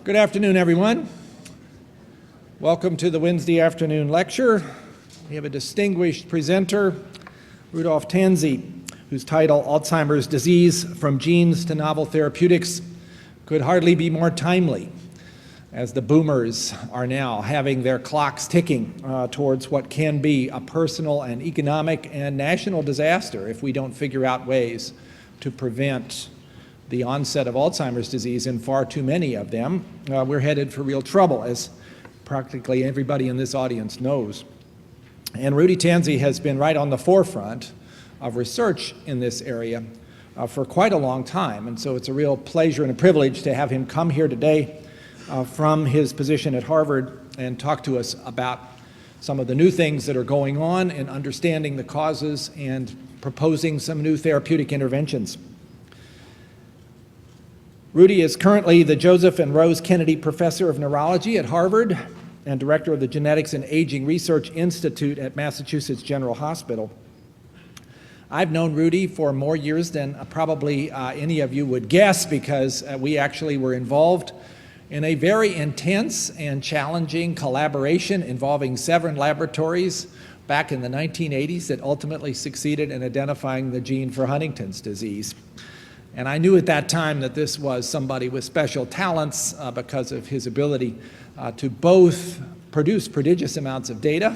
Good afternoon, everyone. Welcome to the Wednesday afternoon lecture. We have a distinguished presenter, Rudolf Tanzi, whose title, Alzheimer's Disease, From Genes to Novel Therapeutics, could hardly be more timely, as the boomers are now having their clocks ticking towards what can be a personal and economic and national disaster if we don't figure out ways to prevent the onset of Alzheimer's disease in far too many of them. We're headed for real trouble, as practically everybody in this audience knows. And Rudy Tanzi has been right on the forefront of research in this area for quite a long time, and so it's a real pleasure and a privilege to have him come here today from his position at Harvard and talk to us about some of the new things that are going on in understanding the causes and proposing some new therapeutic interventions. Rudy is currently the Joseph and Rose Kennedy Professor of Neurology at Harvard and Director of the Genetics and Aging Research Institute at Massachusetts General Hospital. I've known Rudy for more years than probably any of you would guess, because we actually were involved in a very intense and challenging collaboration involving 7 laboratories back in the 1980s that ultimately succeeded in identifying the gene for Huntington's disease. And I knew at that time that this was somebody with special talents because of his ability to both produce prodigious amounts of data,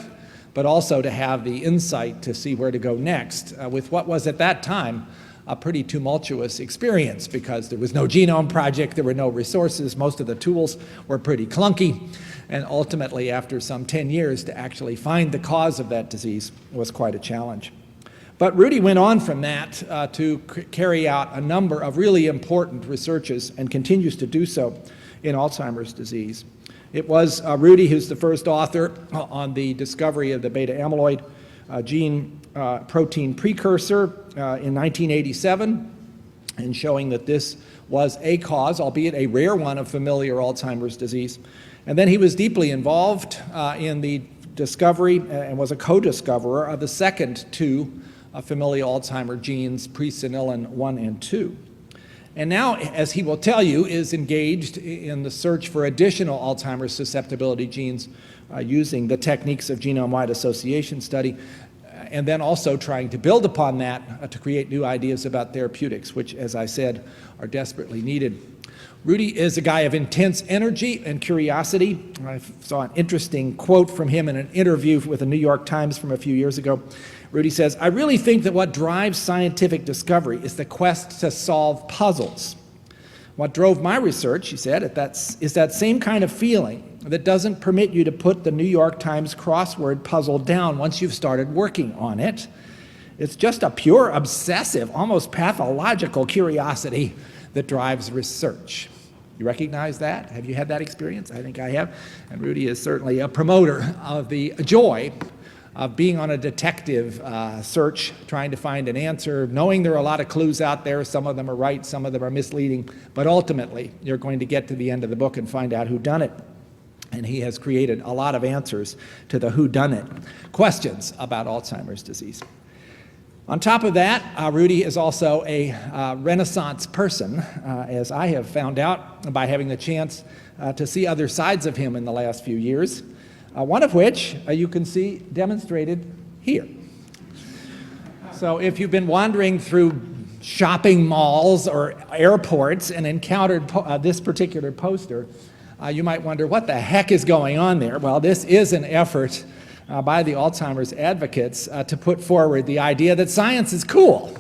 but also to have the insight to see where to go next with what was at that time a pretty tumultuous experience, because there was no genome project, there were no resources, most of the tools were pretty clunky, and ultimately after some 10 years to actually find the cause of that disease was quite a challenge. But Rudy went on from that to carry out a number of really important researches and continues to do so in Alzheimer's disease. It was Rudy who's the first author on the discovery of the beta amyloid gene protein precursor in 1987, and showing that this was a cause, albeit a rare one, of familiar Alzheimer's disease. And then he was deeply involved in the discovery and was a co-discoverer of the second 2 familial Alzheimer genes, presenilin 1 and 2. And now, as he will tell you, is engaged in the search for additional Alzheimer's susceptibility genes using the techniques of genome-wide association study, and then also trying to build upon that to create new ideas about therapeutics, which, as I said, are desperately needed. Rudy is a guy of intense energy and curiosity. I saw an interesting quote from him in an interview with the New York Times from a few years ago. Rudy says, "I really think that what drives scientific discovery is the quest to solve puzzles. What drove my research," he said, "is that same kind of feeling that doesn't permit you to put the New York Times crossword puzzle down once you've started working on it. It's just a pure, obsessive, almost pathological curiosity that drives research." You recognize that? Have you had that experience? I think I have. And Rudy is certainly a promoter of the joy of being on a detective search, trying to find an answer, knowing there are a lot of clues out there. Some of them are right, some of them are misleading, but ultimately you're going to get to the end of the book and find out who done it. And he has created a lot of answers to the whodunit questions about Alzheimer's disease. On top of that, Rudy is also a Renaissance person, as I have found out by having the chance to see other sides of him in the last few years, one of which you can see demonstrated here. So if you've been wandering through shopping malls or airports and encountered this particular poster, you might wonder what the heck is going on there. Well, this is an effort by the Alzheimer's advocates to put forward the idea that science is cool.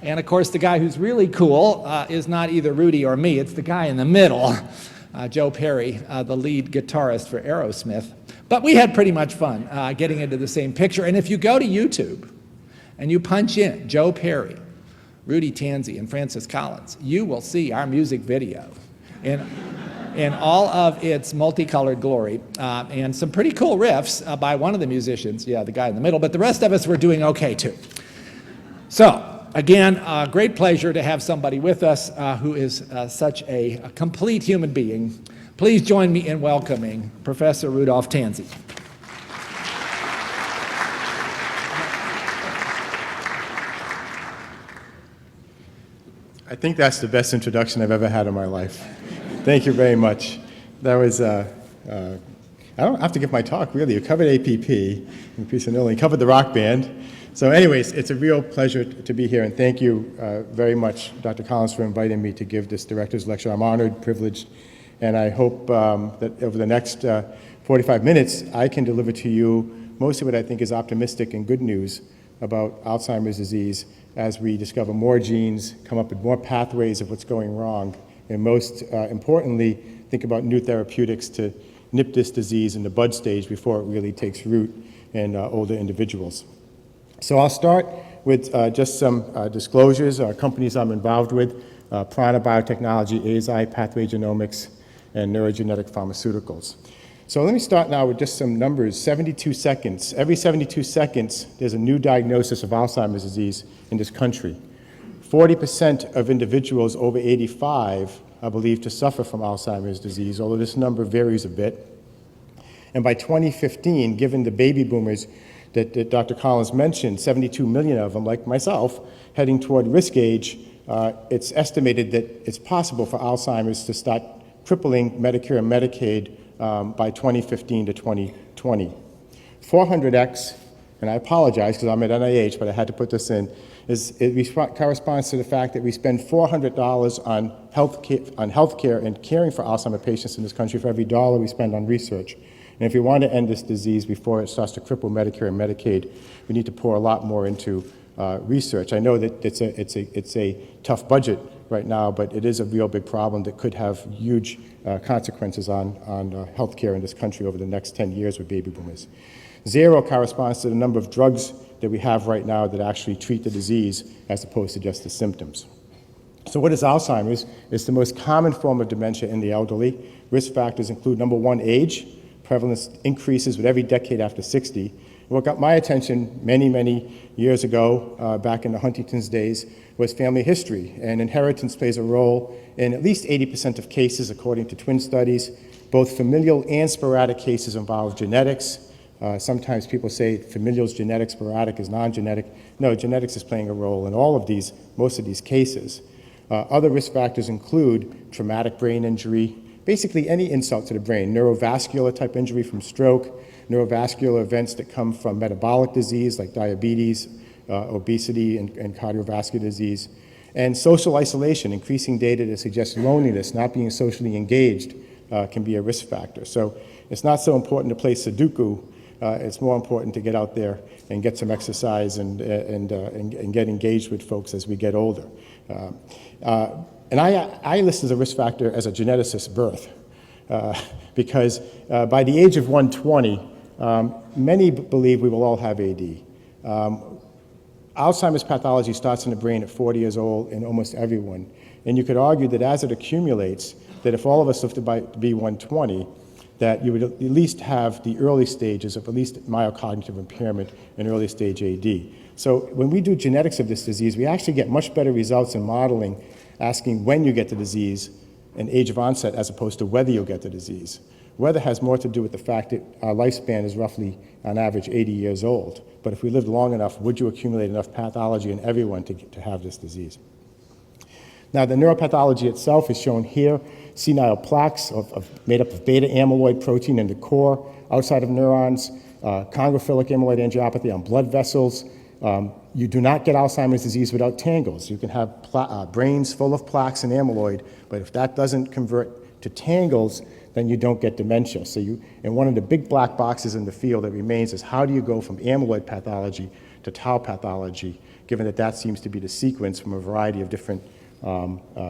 And of course, the guy who's really cool is not either Rudy or me, it's the guy in the middle, Joe Perry, the lead guitarist for Aerosmith. But we had pretty much fun getting into the same picture. And if you go to YouTube and you punch in Joe Perry, Rudy Tanzi, and Francis Collins, you will see our music video in all of its multicolored glory, and some pretty cool riffs by one of the musicians, yeah, the guy in the middle, but the rest of us were doing okay too. So, again, great pleasure to have somebody with us who is such a complete human being. Please join me in welcoming Professor Rudolf Tanzi. I think that's the best introduction I've ever had in my life. Thank you very much. That was, I don't have to give my talk, really. You covered APP, you covered the rock band. So anyways, it's a real pleasure to be here, and thank you very much, Dr. Collins, for inviting me to give this director's lecture. I'm honored, privileged, and I hope that over the next 45 minutes, I can deliver to you most of what I think is optimistic and good news about Alzheimer's disease as we discover more genes, come up with more pathways of what's going wrong, and most importantly, think about new therapeutics to nip this disease in the bud stage before it really takes root in older individuals. So I'll start with just some disclosures, companies I'm involved with, Prana Biotechnology, ASI, Pathway Genomics, and Neurogenetic Pharmaceuticals. So let me start now with just some numbers. 72 seconds. Every 72 seconds, there's a new diagnosis of Alzheimer's disease in this country. 40% of individuals over 85 are believed to suffer from Alzheimer's disease, although this number varies a bit. And by 2015, given the baby boomers that Dr. Collins mentioned, 72 million of them, like myself, heading toward risk age, it's estimated that it's possible for Alzheimer's to start crippling Medicare and Medicaid by 2015 to 2020. 400X, and I apologize because I'm at NIH, but I had to put this in, corresponds to the fact that we spend $400 on healthcare and caring for Alzheimer's patients in this country for every dollar we spend on research. And if we want to end this disease before it starts to cripple Medicare and Medicaid, we need to pour a lot more into research. I know that it's a tough budget right now, but it is a real big problem that could have huge consequences on healthcare in this country over the next 10 years with baby boomers. 0 corresponds to the number of drugs that we have right now that actually treat the disease as opposed to just the symptoms. So what is Alzheimer's? It's the most common form of dementia in the elderly. Risk factors include, number 1, age. Prevalence increases with every decade after 60. What got my attention many years ago, back in the Huntington's days, was family history. And inheritance plays a role in at least 80% of cases, according to twin studies. Both familial and sporadic cases involve genetics. Sometimes people say familial is genetic, sporadic is non-genetic. No, genetics is playing a role in most of these cases. Other risk factors include traumatic brain injury, basically any insult to the brain, neurovascular type injury from stroke, neurovascular events that come from metabolic disease like diabetes, obesity, and cardiovascular disease, and social isolation, increasing data that suggests loneliness, not being socially engaged, can be a risk factor. So it's not so important to play Sudoku. It's more important to get out there and get some exercise and get engaged with folks as we get older. And I list as a risk factor as a geneticist birth, because by the age of 120, many believe we will all have AD. Alzheimer's pathology starts in the brain at 40 years old in almost everyone. And you could argue that as it accumulates, that if all of us lived to be 120, that you would at least have the early stages of at least myocognitive impairment and early stage AD. So when we do genetics of this disease, we actually get much better results in modeling, asking when you get the disease and age of onset as opposed to whether you'll get the disease. Weather has more to do with the fact that our lifespan is roughly, on average, 80 years old. But if we lived long enough, would you accumulate enough pathology in everyone to have this disease? Now, the neuropathology itself is shown here. Senile plaques made up of beta amyloid protein in the core, outside of neurons, chondrophilic amyloid angiopathy on blood vessels. You do not get Alzheimer's disease without tangles. You can have brains full of plaques and amyloid, but if that doesn't convert to tangles, then you don't get dementia. And one of the big black boxes in the field that remains is how do you go from amyloid pathology to tau pathology, given that seems to be the sequence from a variety of different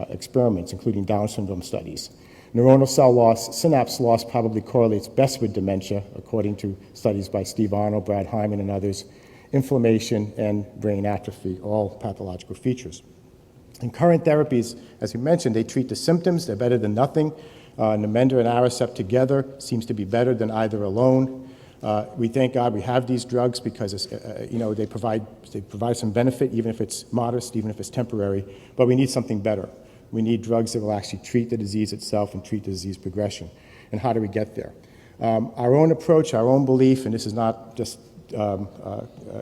experiments, including Down syndrome studies. Neuronal cell loss, synapse loss probably correlates best with dementia, according to studies by Steve Arnold, Brad Hyman, and others. Inflammation and brain atrophy, all pathological features. In current therapies, as we mentioned, they treat the symptoms. They're better than nothing. Namenda and Aricept together seems to be better than either alone. We thank God we have these drugs because they provide some benefit, even if it's modest, even if it's temporary. But we need something better. We need drugs that will actually treat the disease itself and treat the disease progression. And how do we get there? Our own approach, our own belief, and this is not just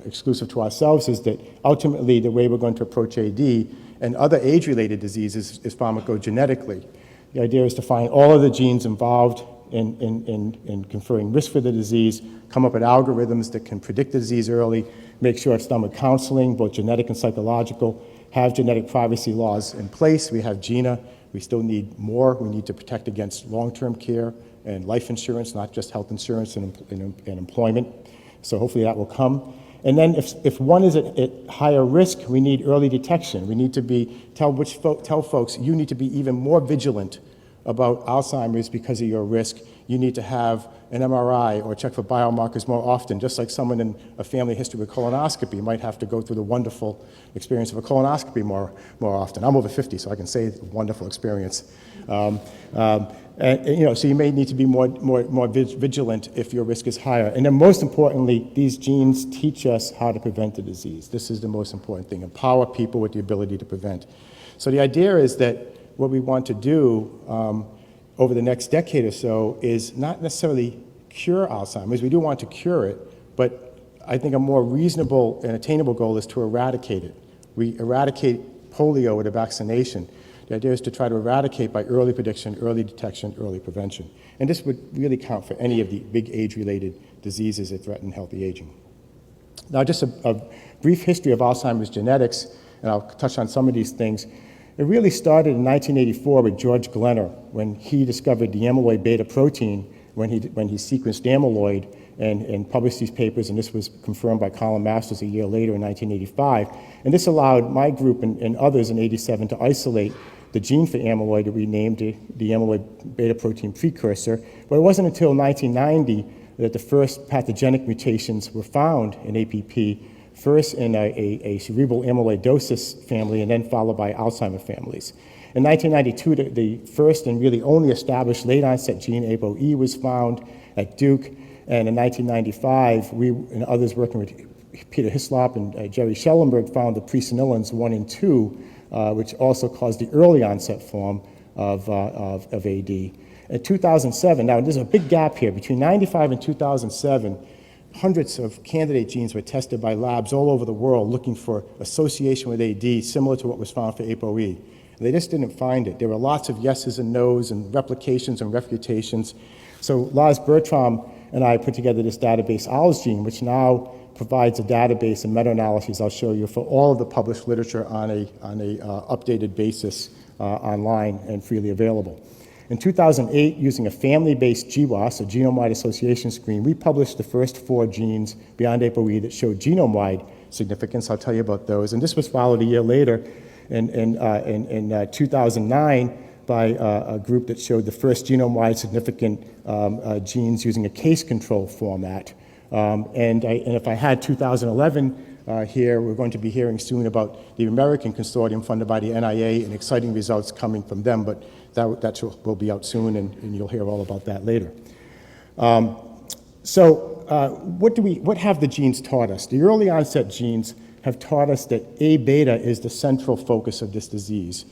exclusive to ourselves, is that ultimately the way we're going to approach AD and other age-related diseases is pharmacogenetically. The idea is to find all of the genes involved in conferring risk for the disease, come up with algorithms that can predict the disease early, make sure it's done with counseling, both genetic and psychological, have genetic privacy laws in place. We have GINA. We still need more. We need to protect against long-term care and life insurance, not just health insurance and employment. So hopefully that will come. And then if one is at higher risk, we need early detection. We need to tell folks, you need to be even more vigilant about Alzheimer's because of your risk. You need to have an MRI or check for biomarkers more often, just like someone in a family history with colonoscopy might have to go through the wonderful experience of a colonoscopy more often. I'm over 50, so I can say wonderful experience. So you may need to be more vigilant if your risk is higher. And then most importantly, these genes teach us how to prevent the disease. This is the most important thing, empower people with the ability to prevent. So the idea is that what we want to do over the next decade or so is not necessarily cure Alzheimer's. We do want to cure it, but I think a more reasonable and attainable goal is to eradicate it. We eradicate polio with a vaccination. The idea is to try to eradicate by early prediction, early detection, early prevention. And this would really count for any of the big age-related diseases that threaten healthy aging. Now, just a brief history of Alzheimer's genetics, and I'll touch on some of these things. It really started in 1984 with George Glenner, when he discovered the amyloid beta protein, when he sequenced amyloid and published these papers, and this was confirmed by Colin Masters a year later in 1985. And this allowed my group and others in 87 to isolate the gene for amyloid that we named the amyloid beta protein precursor. But it wasn't until 1990 that the first pathogenic mutations were found in APP, first in a cerebral amyloidosis family and then followed by Alzheimer families. In 1992, the first and really only established late-onset gene, APOE, was found at Duke. And in 1995, we and others working with Peter Hislop and Jerry Schellenberg found the presenilins 1 and 2, which also caused the early onset form of AD. In 2007, now there's a big gap here. Between 95 and 2007, hundreds of candidate genes were tested by labs all over the world looking for association with AD similar to what was found for APOE. They just didn't find it. There were lots of yeses and nos and replications and refutations. So Lars Bertram and I put together this database, ALZgene, which now provides a database and meta-analyses I'll show you for all of the published literature on a updated basis online and freely available. In 2008, using a family-based GWAS, a genome-wide association screen, we published the first 4 genes beyond APOE that showed genome-wide significance. I'll tell you about those. And this was followed a year later in 2009 by a group that showed the first genome-wide significant genes using a case control format. And if I had 2011 here, we're going to be hearing soon about the American consortium funded by the NIA and exciting results coming from them, but that will be out soon, and you'll hear all about that later. What have the genes taught us? The early onset genes have taught us that A beta is the central focus of this disease.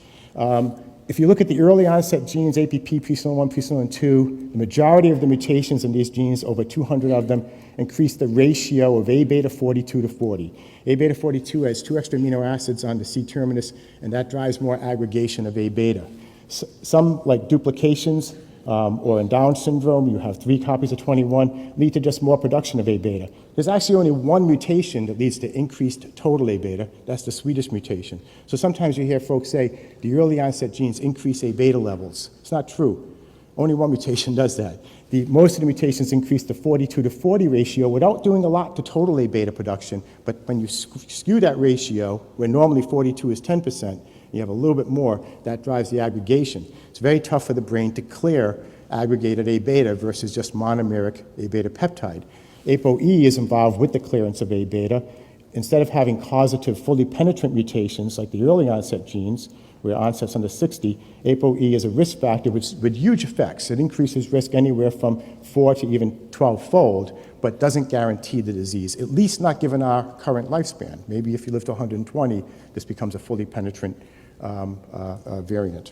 If you look at the early onset genes, APP, presenilin 1, presenilin 2, the majority of the mutations in these genes, over 200 of them, increase the ratio of A beta 42 to 40. A beta 42 has 2 extra amino acids on the C terminus, and that drives more aggregation of A beta. Some, like duplications or in Down syndrome, you have 3 copies of 21, lead to just more production of A beta. There's actually only one mutation that leads to increased total A beta. That's the Swedish mutation. So sometimes you hear folks say the early onset genes increase A beta levels. It's not true. Only one mutation does that. Most of the mutations increase the 42 to 40 ratio without doing a lot to total A beta production. But when you skew that ratio, where normally 42 is 10%, you have a little bit more, that drives the aggregation. It's very tough for the brain to clear aggregated A beta versus just monomeric A beta peptide. APOE is involved with the clearance of A beta. Instead of having causative, fully penetrant mutations like the early onset genes, where onset's under 60, APOE is a risk factor with huge effects. It increases risk anywhere from 4 to even 12-fold, but doesn't guarantee the disease, at least not given our current lifespan. Maybe if you live to 120, this becomes a fully penetrant variant.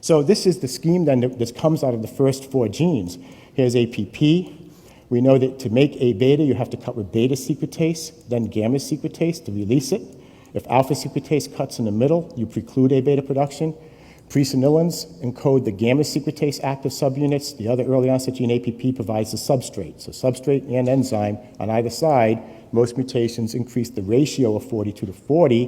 So this is the scheme then that comes out of the first 4 genes. Here's APP. We know that to make A beta, you have to cut with beta secretase, then gamma secretase to release it. If alpha secretase cuts in the middle, you preclude A beta production. Presenilins encode the gamma-secretase active subunits. The other early onset gene, APP, provides the substrate. So substrate and enzyme on either side. Most mutations increase the ratio of 42 to 40.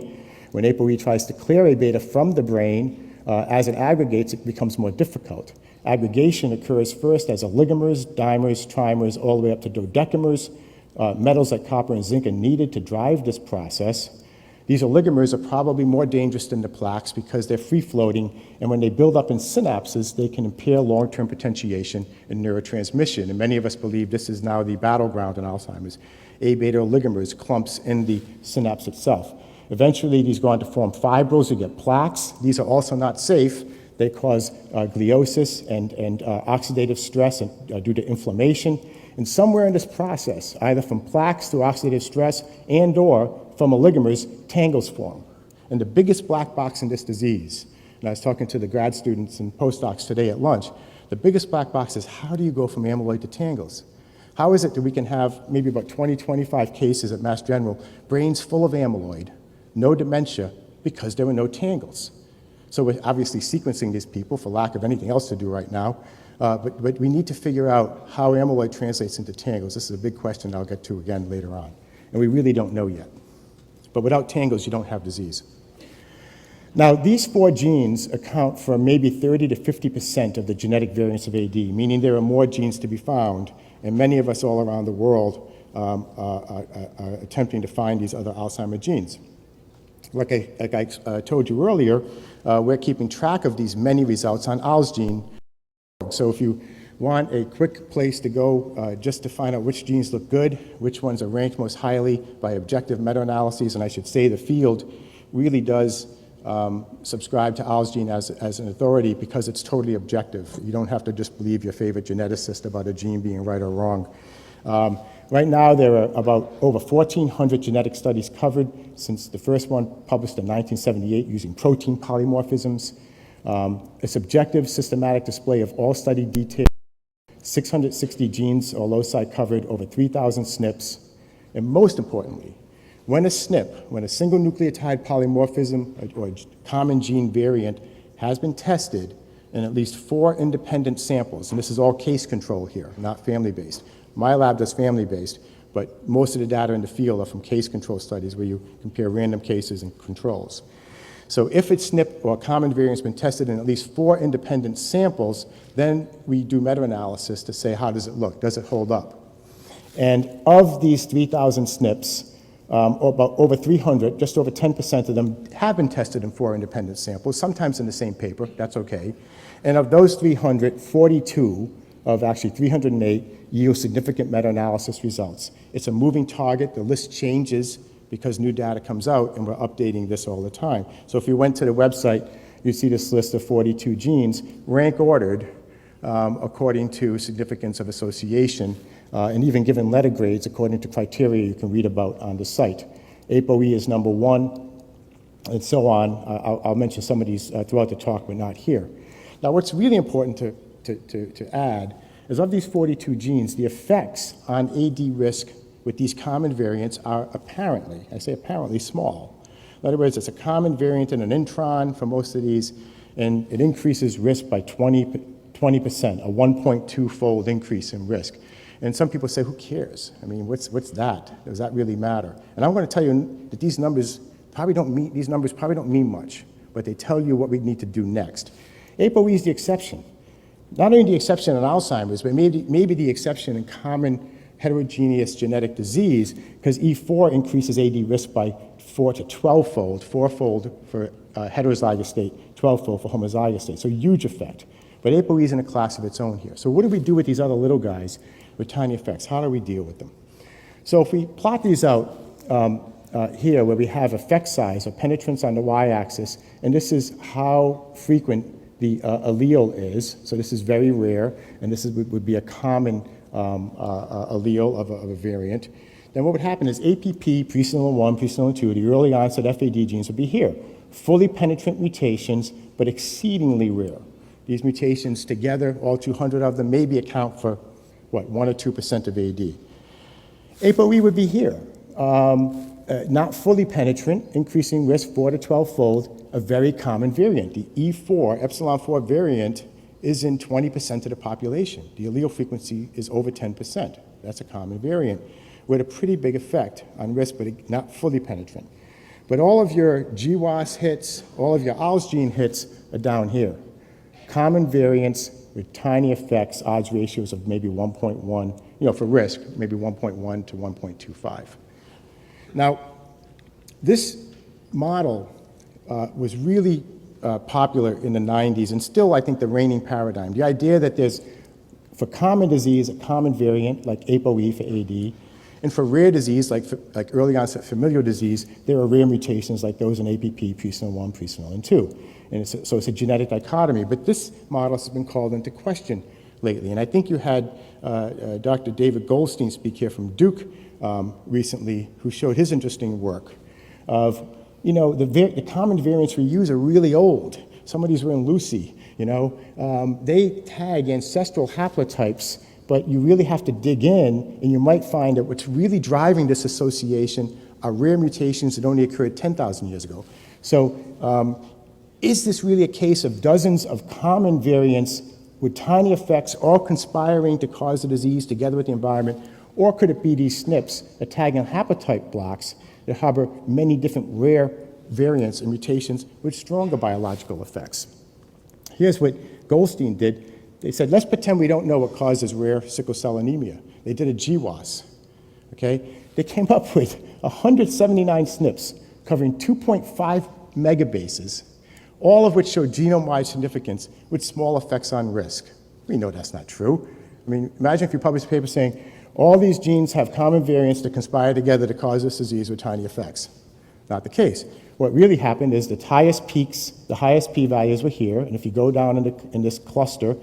When APOE tries to clear A beta from the brain, as it aggregates, it becomes more difficult. Aggregation occurs first as oligomers, dimers, trimers, all the way up to dodecamers. Metals like copper and zinc are needed to drive this process. These oligomers are probably more dangerous than the plaques because they're free-floating, and when they build up in synapses, they can impair long-term potentiation and neurotransmission. And many of us believe this is now the battleground in Alzheimer's. A-beta oligomers clumps in the synapse itself. Eventually, these go on to form fibrils. You get plaques. These are also not safe. They cause gliosis and oxidative stress due to inflammation. And somewhere in this process, either from plaques through oxidative stress and or from oligomers, tangles form. And the biggest black box in this disease, and I was talking to the grad students and postdocs today at lunch, the biggest black box is how do you go from amyloid to tangles? How is it that we can have maybe about 20, 25 cases at Mass General, brains full of amyloid, no dementia, because there were no tangles? So we're obviously sequencing these people for lack of anything else to do right now, but we need to figure out how amyloid translates into tangles. This is a big question I'll get to again later on, and we really don't know yet. But without tangles, you don't have disease. Now, these 4 genes account for maybe 30 to 50% of the genetic variants of AD, meaning there are more genes to be found, and many of us all around the world are attempting to find these other Alzheimer genes. Like I told you earlier, we're keeping track of these many results on AlzGene. So if you want a quick place to go just to find out which genes look good, which ones are ranked most highly by objective meta-analyses, and I should say the field really does subscribe to AlzGene as an authority because it's totally objective. You don't have to just believe your favorite geneticist about a gene being right or wrong. Right now, there are about over 1,400 genetic studies covered since the first one published in 1978 using protein polymorphisms. A subjective, systematic display of all study details, 660 genes or loci covered, over 3,000 SNPs, and most importantly, when a SNP, when a single nucleotide polymorphism or common gene variant has been tested in at least 4 independent samples, and this is all case control here, not family-based. My lab does family-based, but most of the data in the field are from case control studies where you compare random cases and controls. So if its SNP or common variant has been tested in at least 4 independent samples, then we do meta-analysis to say how does it look, does it hold up? And of these 3,000 SNPs, about over 300, just over 10% of them have been tested in 4 independent samples, sometimes in the same paper, that's okay. And of those 300, 42 of actually 308 yield significant meta-analysis results. It's a moving target, the list changes because new data comes out, and we're updating this all the time. So if you went to the website, you'd see this list of 42 genes, rank ordered according to significance of association, and even given letter grades according to criteria you can read about on the site. APOE is number 1, and so on. I'll mention some of these throughout the talk, but not here. Now, what's really important to add is of these 42 genes, the effects on AD risk with these common variants are apparently, I say apparently, small. In other words, it's a common variant in an intron for most of these, and it increases risk by 20%, a 1.2-fold increase in risk. And some people say, who cares? I mean, what's that? Does that really matter? And I'm going to tell you that these numbers probably don't mean much, but they tell you what we need to do next. APOE is the exception. Not only the exception in Alzheimer's, but maybe the exception in common heterogeneous genetic disease, because E4 increases AD risk by 4 to 12-fold, 4-fold for heterozygous state, 12-fold for homozygous state, so huge effect. But APOE is in a class of its own here. So what do we do with these other little guys with tiny effects? How do we deal with them? So if we plot these out here, where we have effect size or penetrance on the y-axis, and this is how frequent the allele is, so this is very rare, and this would be a common allele of a variant, then what would happen is APP, presenilin 1, presenilin 2, the early onset FAD genes would be here. Fully penetrant mutations, but exceedingly rare. These mutations together, all 200 of them, maybe account for, 1 or 2% of AD. APOE would be here. not fully penetrant, increasing risk 4 to 12-fold, a very common variant. The E4, epsilon 4 variant is in 20% of the population. The allele frequency is over 10%. That's a common variant with a pretty big effect on risk, but not fully penetrant. But all of your GWAS hits, all of your ALS gene hits are down here. Common variants with tiny effects, odds ratios of maybe 1.1, for risk, maybe 1.1 to 1.25. Now, this model was really popular in the 90s and still, I think, the reigning paradigm. The idea that there's, for common disease, a common variant like APOE for AD, and for rare disease, like early onset familial disease, there are rare mutations like those in APP, presenilin 1, presenilin 2. And so it's a genetic dichotomy. But this model has been called into question lately. And I think you had Dr. David Goldstein speak here from Duke recently, who showed his interesting work of, the common variants we use are really old. Some of these were in loci, They tag ancestral haplotypes, but you really have to dig in, and you might find that what's really driving this association are rare mutations that only occurred 10,000 years ago. So is this really a case of dozens of common variants with tiny effects all conspiring to cause the disease together with the environment, or could it be these SNPs that tag on haplotype blocks that harbor many different rare variants and mutations with stronger biological effects? Here's what Goldstein did. They said, let's pretend we don't know what causes rare sickle cell anemia. They did a GWAS, okay? They came up with 179 SNPs covering 2.5 megabases, all of which show genome-wide significance with small effects on risk. We know that's not true. I mean, imagine if you publish a paper saying, all these genes have common variants that conspire together to cause this disease with tiny effects. Not the case. What really happened is the highest peaks, the highest p-values were here, and if you go down in this cluster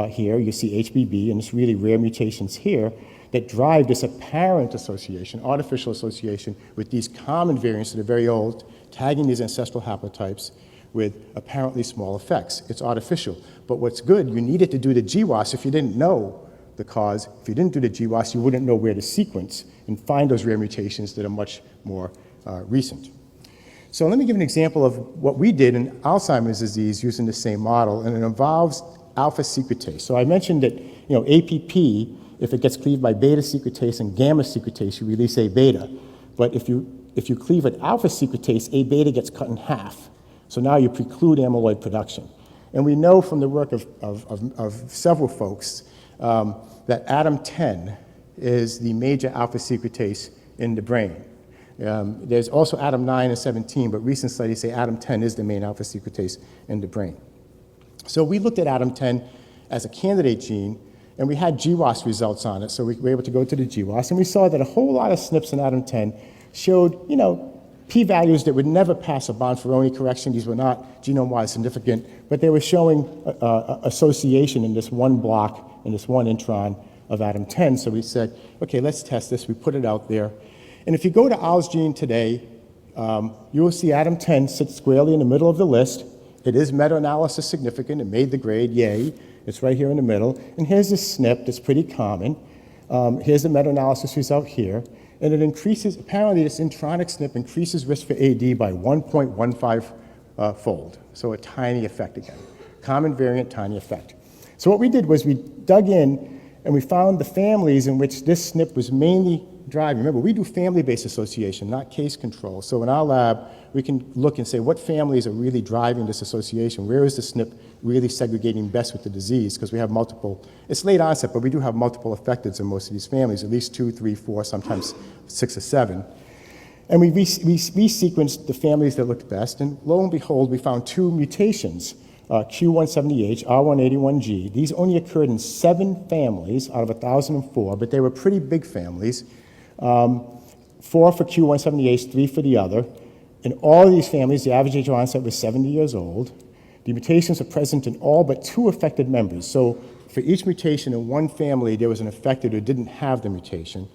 here, you see HBB, and it's really rare mutations here that drive this apparent association, artificial association, with these common variants that are very old, tagging these ancestral haplotypes with apparently small effects. It's artificial. But what's good, you needed to do the GWAS if you didn't know the cause. If you didn't do the GWAS, you wouldn't know where to sequence and find those rare mutations that are much more recent. So let me give an example of what we did in Alzheimer's disease using the same model, and it involves alpha-secretase. So I mentioned that APP, if it gets cleaved by beta-secretase and gamma-secretase, you release A-beta. But if you cleave at alpha-secretase, A-beta gets cut in half. So now you preclude amyloid production. And we know from the work of several folks that ADAM10 is the major alpha-secretase in the brain. There's also ADAM9 and 17, but recent studies say ADAM10 is the main alpha-secretase in the brain. So we looked at ADAM10 as a candidate gene, and we had GWAS results on it, so we were able to go to the GWAS, and we saw that a whole lot of SNPs in ADAM10 showed, p-values that would never pass a Bonferroni correction. These were not genome-wide significant, but they were showing association in this one block, in this one intron of ADAM10. So we said, okay, let's test this. We put it out there. And if you go to ALS gene today, you will see ADAM10 sits squarely in the middle of the list. It is meta-analysis significant. It made the grade, yay. It's right here in the middle. And here's this SNP that's pretty common. Here's the meta-analysis result here. And it increases, apparently this intronic SNP increases risk for AD by 1.15 fold. So a tiny effect again. Common variant, tiny effect. So what we did was we dug in and we found the families in which this SNP was mainly driving. Remember, we do family-based association, not case control. So in our lab, we can look and say what families are really driving this association. Where is the SNP really segregating best with the disease? Because we have multiple, it's late onset, but we do have multiple affecteds in most of these families, at least 2, 3, 4, sometimes 6 or 7. And we sequenced the families that looked best, and lo and behold, we found 2 mutations, Q170H, R181G. These only occurred in 7 families out of 1,004, but they were pretty big families. 4 for Q170H, 3 for the other. In all of these families, the average age of onset was 70 years old. The mutations are present in all but 2 affected members. So for each mutation in one family, there was an affected who didn't have the mutation.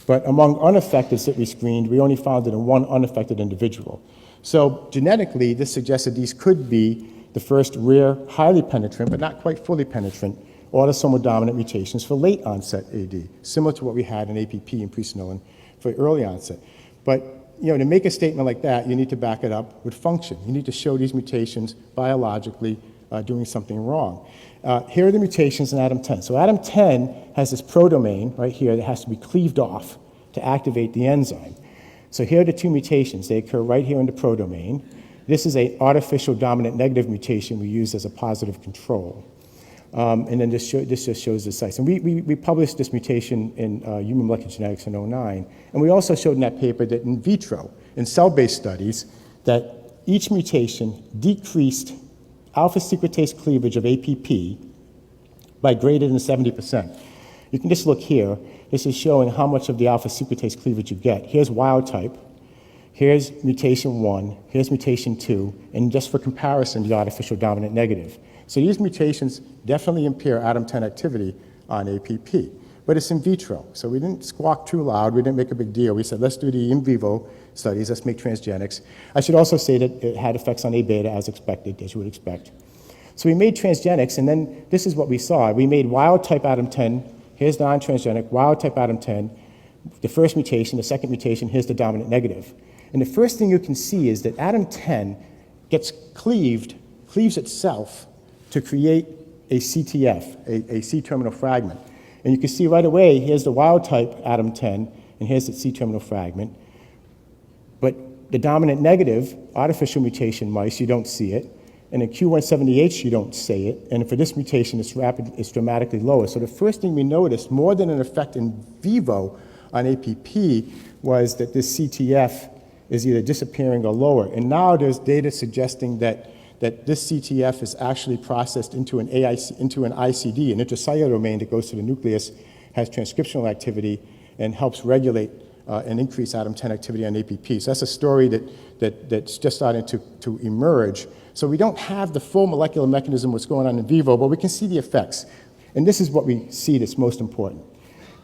But among unaffecteds that we screened, we only found it in 1 unaffected individual. So genetically, this suggests that these could be the first rare, highly penetrant, but not quite fully penetrant, autosomal dominant mutations for late onset AD, similar to what we had in APP and presenilin for early onset. But to make a statement like that, you need to back it up with function. You need to show these mutations biologically doing something wrong. Here are the mutations in ADAM10. So ADAM10 has this prodomain right here that has to be cleaved off to activate the enzyme. So here are the two mutations. They occur right here in the prodomain. This is an artificial dominant negative mutation we use as a positive control. And then this just shows the sites. And we published this mutation in Human Molecular Genetics in 2009. And we also showed in that paper that in vitro, in cell-based studies, that each mutation decreased alpha-secretase cleavage of APP by greater than 70%. You can just look here. This is showing how much of the alpha-secretase cleavage you get. Here's wild type. Here's mutation 1. Here's mutation 2. And just for comparison, the artificial dominant negative. So these mutations definitely impair ADAM10 activity on APP. But it's in vitro. So we didn't squawk too loud. We didn't make a big deal. We said, let's do the in vivo studies. Let's make transgenics. I should also say that it had effects on A-beta as expected, as you would expect. So we made transgenics, and then this is what we saw. We made wild-type ADAM10. Here's non-transgenic, wild-type ADAM10. The first mutation, the second mutation, here's the dominant negative. And the first thing you can see is that ADAM10 gets cleaves itself to create a CTF, a C-terminal fragment. And you can see right away, here's the wild-type ADAM10, and here's the C-terminal fragment. But the dominant negative, artificial mutation mice, you don't see it. And in Q170H, you don't see it. And for this mutation, it's dramatically lower. So the first thing we noticed, more than an effect in vivo on APP, was that this CTF is either disappearing or lower. And now there's data suggesting that this CTF is actually processed into an ICD, an intracellular domain that goes to the nucleus, has transcriptional activity, and helps regulate and increase ADAM10 activity on APP. So that's a story that's just starting to emerge. So we don't have the full molecular mechanism what's going on in vivo, but we can see the effects. And this is what we see that's most important.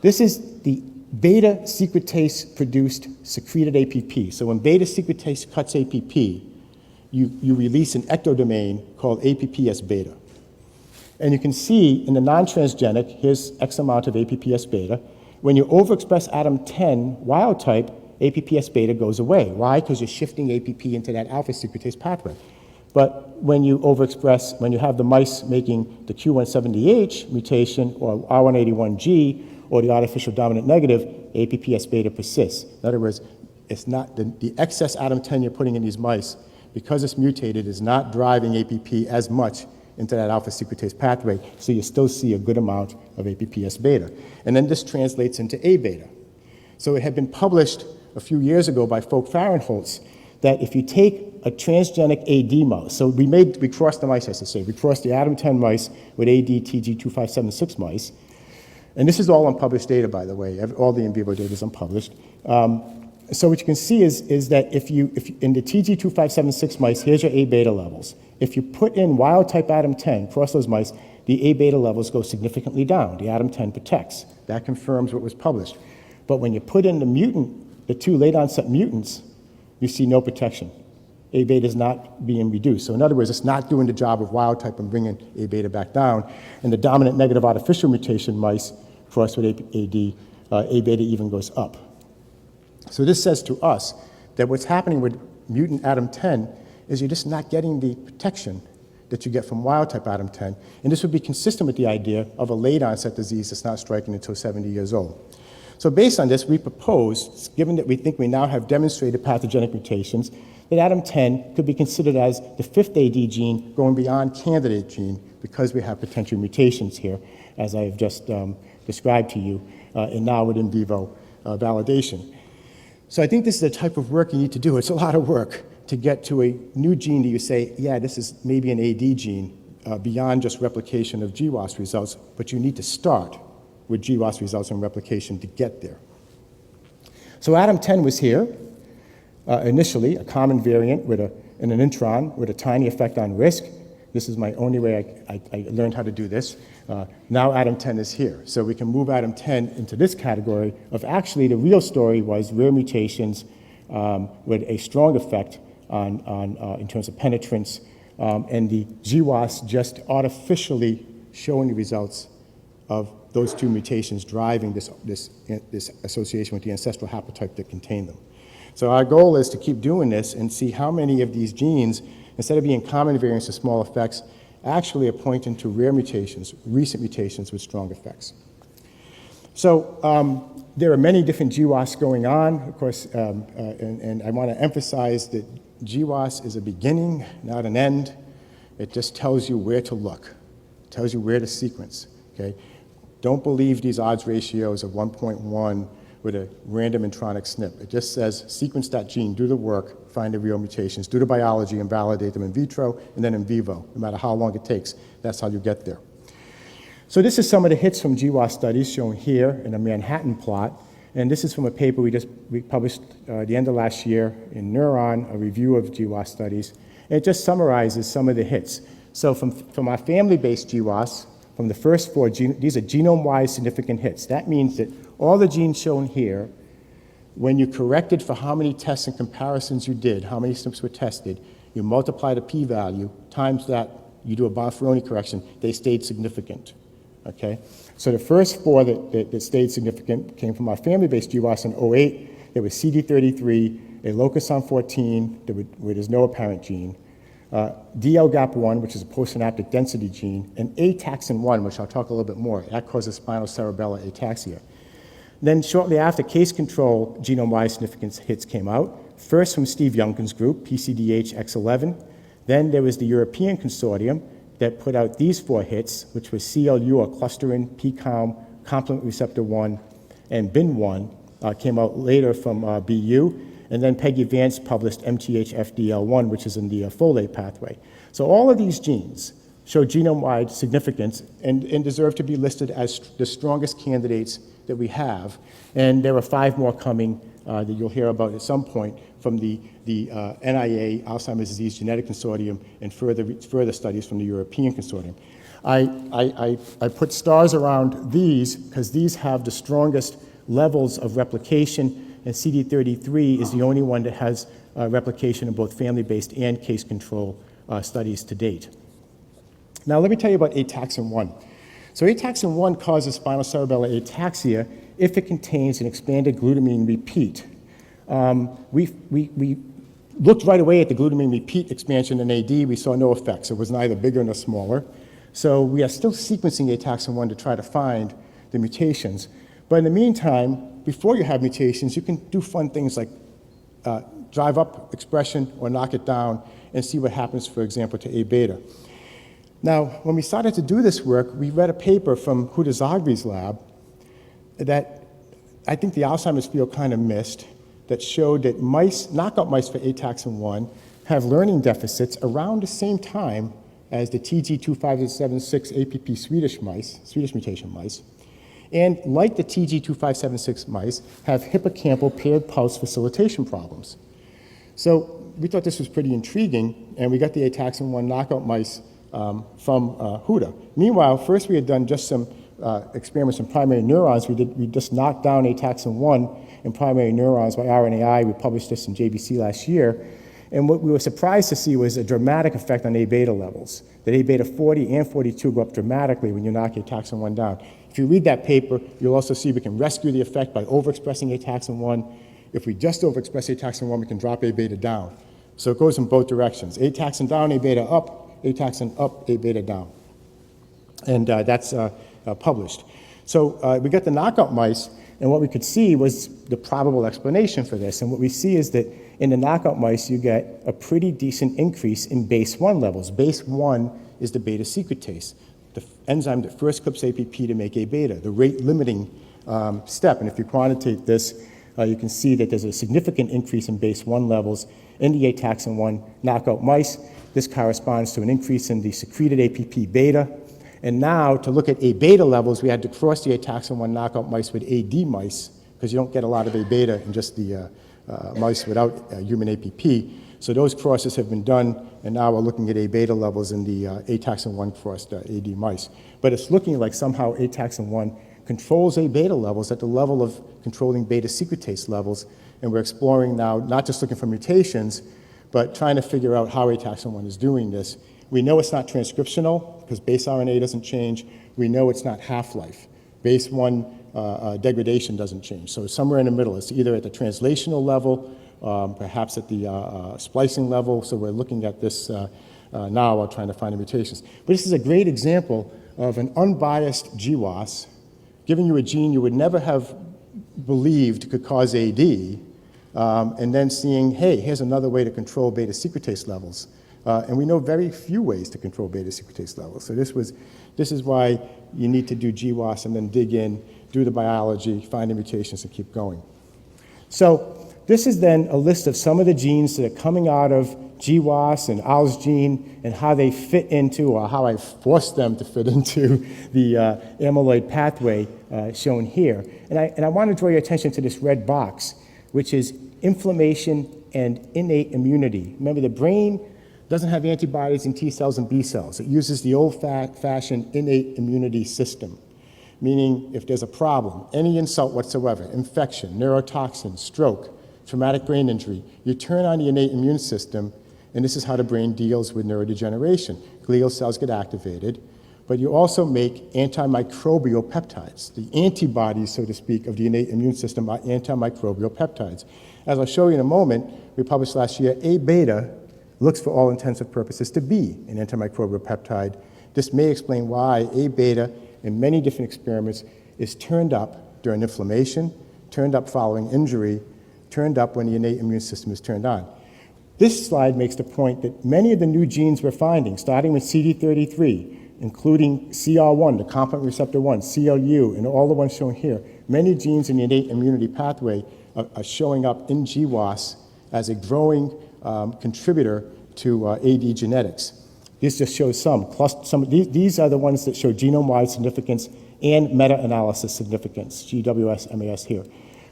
This is the beta secretase produced secreted APP. So when beta secretase cuts APP, you release an ectodomain called APPS beta. And you can see in the non-transgenic, here's X amount of APPS beta. When you overexpress ADAM10 wild type, APPS beta goes away. Why? Because you're shifting APP into that alpha secretase pathway. But when you overexpress, when you have the mice making the Q170H mutation or R181G or the artificial dominant negative, APPS beta persists. In other words, it's not the excess ADAM10 you're putting in these mice, because it's mutated, is not driving APP as much into that alpha secretase pathway, so you still see a good amount of APPS beta. And then this translates into A beta. So it had been published a few years ago by Folk Fahrenholtz that if you take a transgenic AD mouse, so we crossed the mice, I should say, we crossed the ADAM10 mice with AD-TG2576 mice, and this is all unpublished data, by the way, all the in vivo data is unpublished. So what you can see is that if in the TG2576 mice, here's your A beta levels. If you put in wild type ADAM10, cross those mice, the A beta levels go significantly down. The ADAM10 protects. That confirms what was published. But when you put in the two late onset mutants, you see no protection. A beta is not being reduced. So in other words, it's not doing the job of wild type and bringing A beta back down. And the dominant negative artificial mutation mice crossed with AD, A beta even goes up. So this says to us that what's happening with mutant ADAM10 is you're just not getting the protection that you get from wild-type ADAM10. And this would be consistent with the idea of a late-onset disease that's not striking until 70 years old. So based on this, we propose, given that we think we now have demonstrated pathogenic mutations, that ADAM10 could be considered as the fifth AD gene going beyond candidate gene because we have potential mutations here, as I have just described to you, and now with in vivo validation. So I think this is the type of work you need to do. It's a lot of work to get to a new gene that you say, yeah, this is maybe an AD gene beyond just replication of GWAS results, but you need to start with GWAS results and replication to get there. So ADAM10 was here initially, a common variant in an intron with a tiny effect on risk. This is my only way I learned how to do this. Now ADAM10 is here. So we can move ADAM10 into this category of actually the real story was rare mutations with a strong effect in terms of penetrance, and the GWAS just artificially showing the results of those two mutations driving this association with the ancestral haplotype that contained them. So our goal is to keep doing this and see how many of these genes, instead of being common variants with small effects, actually are pointing to rare mutations, recent mutations with strong effects. So there are many different GWAS going on, of course, and I want to emphasize that GWAS is a beginning, not an end. It just tells you where to look. It tells you where to sequence, okay? Don't believe these odds ratios of 1.1 with a random intronic SNP. It just says sequence that gene, do the work, find the real mutations, do the biology and validate them in vitro and then in vivo, no matter how long it takes. That's how you get there. So this is some of the hits from GWAS studies shown here in a Manhattan plot. And this is from a paper we published at the end of last year in Neuron, a review of GWAS studies. And it just summarizes some of the hits. So from our family-based GWAS, from the first 4, these are genome-wide significant hits. That means that all the genes shown here, when you corrected for how many tests and comparisons you did, how many SNPs were tested, you multiply the p-value, times that, you do a Bonferroni correction, they stayed significant, okay? So the first 4 that stayed significant came from our family-based GWAS in 08. There was CD33, a locus on 14, where there's no apparent gene, DLGAP1, which is a postsynaptic density gene, and ataxin-1, which I'll talk a little bit more. That causes spinocerebellar ataxia. Then shortly after, case control genome-wide significance hits came out, first from Steve Youngkin's group, PCDH-X11. Then there was the European consortium that put out these 4 hits, which was CLU, or clusterin, PCOM, complement receptor 1, and BIN1, came out later from BU. And then Peggy Vance published MTHFDL1, which is in the folate pathway. So all of these genes show genome-wide significance and deserve to be listed as the strongest candidates that we have. And there are 5 more coming that you'll hear about at some point from the NIA, Alzheimer's Disease Genetic Consortium, and further studies from the European Consortium. I put stars around these because these have the strongest levels of replication, and CD33 is the only one that has replication in both family-based and case control studies to date. Now let me tell you about ataxin-1. So ataxin-1 causes spinocerebellar ataxia if it contains an expanded glutamine repeat. We looked right away at the glutamine repeat expansion in AD. We saw no effects. It was neither bigger nor smaller. So we are still sequencing ataxin-1 to try to find the mutations. But in the meantime, before you have mutations, you can do fun things like drive up expression or knock it down and see what happens, for example, to A-beta. Now, when we started to do this work, we read a paper from Huda Zagri's lab that I think the Alzheimer's field kind of missed, that showed that mice, knockout mice for ataxin-1, have learning deficits around the same time as the TG2576 APP Swedish mutation mice. And like the TG2576 mice, have hippocampal paired pulse facilitation problems. So we thought this was pretty intriguing, and we got the ataxin-1 knockout mice from Huda. Meanwhile, first we had done just some experiments in primary neurons. We just knocked down ataxin-1 in primary neurons by RNAi. We published this in JBC last year. And what we were surprised to see was a dramatic effect on A-beta levels, that A-beta 40 and 42 go up dramatically when you knock ataxin-1 down. If you read that paper, you'll also see we can rescue the effect by overexpressing ataxin-1. If we just overexpress ataxin-1, we can drop A-beta down. So it goes in both directions. Ataxin down, A-beta up, ataxin up, A-beta down. And that's published. So we got the knockout mice, and what we could see was the probable explanation for this. And what we see is that in the knockout mice, you get a pretty decent increase in base 1 levels. Base 1 is the beta-secretase, the enzyme that first clips APP to make A-beta, the rate-limiting step. And if you quantitate this, you can see that there's a significant increase in base 1 levels in the ataxin-1 knockout mice. This corresponds to an increase in the secreted APP beta. And now, to look at A-beta levels, we had to cross the ataxin-1 knockout mice with AD mice, because you don't get a lot of A-beta in just the mice without human APP. So those crosses have been done, and now we're looking at A-beta levels in the ataxin-1 crossed AD mice. But it's looking like somehow ataxin-1 controls A-beta levels at the level of controlling beta-secretase levels, and we're exploring now, not just looking for mutations, but trying to figure out how ataxin-1 is doing this. We know it's not transcriptional, because base RNA doesn't change. We know it's not half-life. Base 1 degradation doesn't change. So it's somewhere in the middle. It's either at the translational level perhaps at the splicing level. So we're looking at this now while trying to find the mutations. But this is a great example of an unbiased GWAS giving you a gene you would never have believed could cause AD, and then seeing, hey, here's another way to control beta-secretase levels. And we know very few ways to control beta-secretase levels. So this is why you need to do GWAS and then dig in, do the biology, find the mutations, and keep going. So this is then a list of some of the genes that are coming out of GWAS and ALS gene and how they fit into, or how I forced them to fit into the amyloid pathway shown here. And I want to draw your attention to this red box, which is inflammation and innate immunity. Remember, the brain doesn't have antibodies in T cells and B cells. It uses the old-fashioned innate immunity system, meaning if there's a problem, any insult whatsoever, infection, neurotoxin, stroke, traumatic brain injury, you turn on the innate immune system, and this is how the brain deals with neurodegeneration. Glial cells get activated, but you also make antimicrobial peptides. The antibodies, so to speak, of the innate immune system are antimicrobial peptides. As I'll show you in a moment, we published last year, A-beta looks for all intents and purposes to be an antimicrobial peptide. This may explain why A-beta in many different experiments is turned up during inflammation, turned up following injury, turned up when the innate immune system is turned on. This slide makes the point that many of the new genes we're finding, starting with CD33, including CR1, the complement receptor 1, CLU, and all the ones shown here, many genes in the innate immunity pathway are showing up in GWAS as a growing contributor to AD genetics. This just shows these are the ones that show genome-wide significance and meta-analysis significance, GWS, MAS here.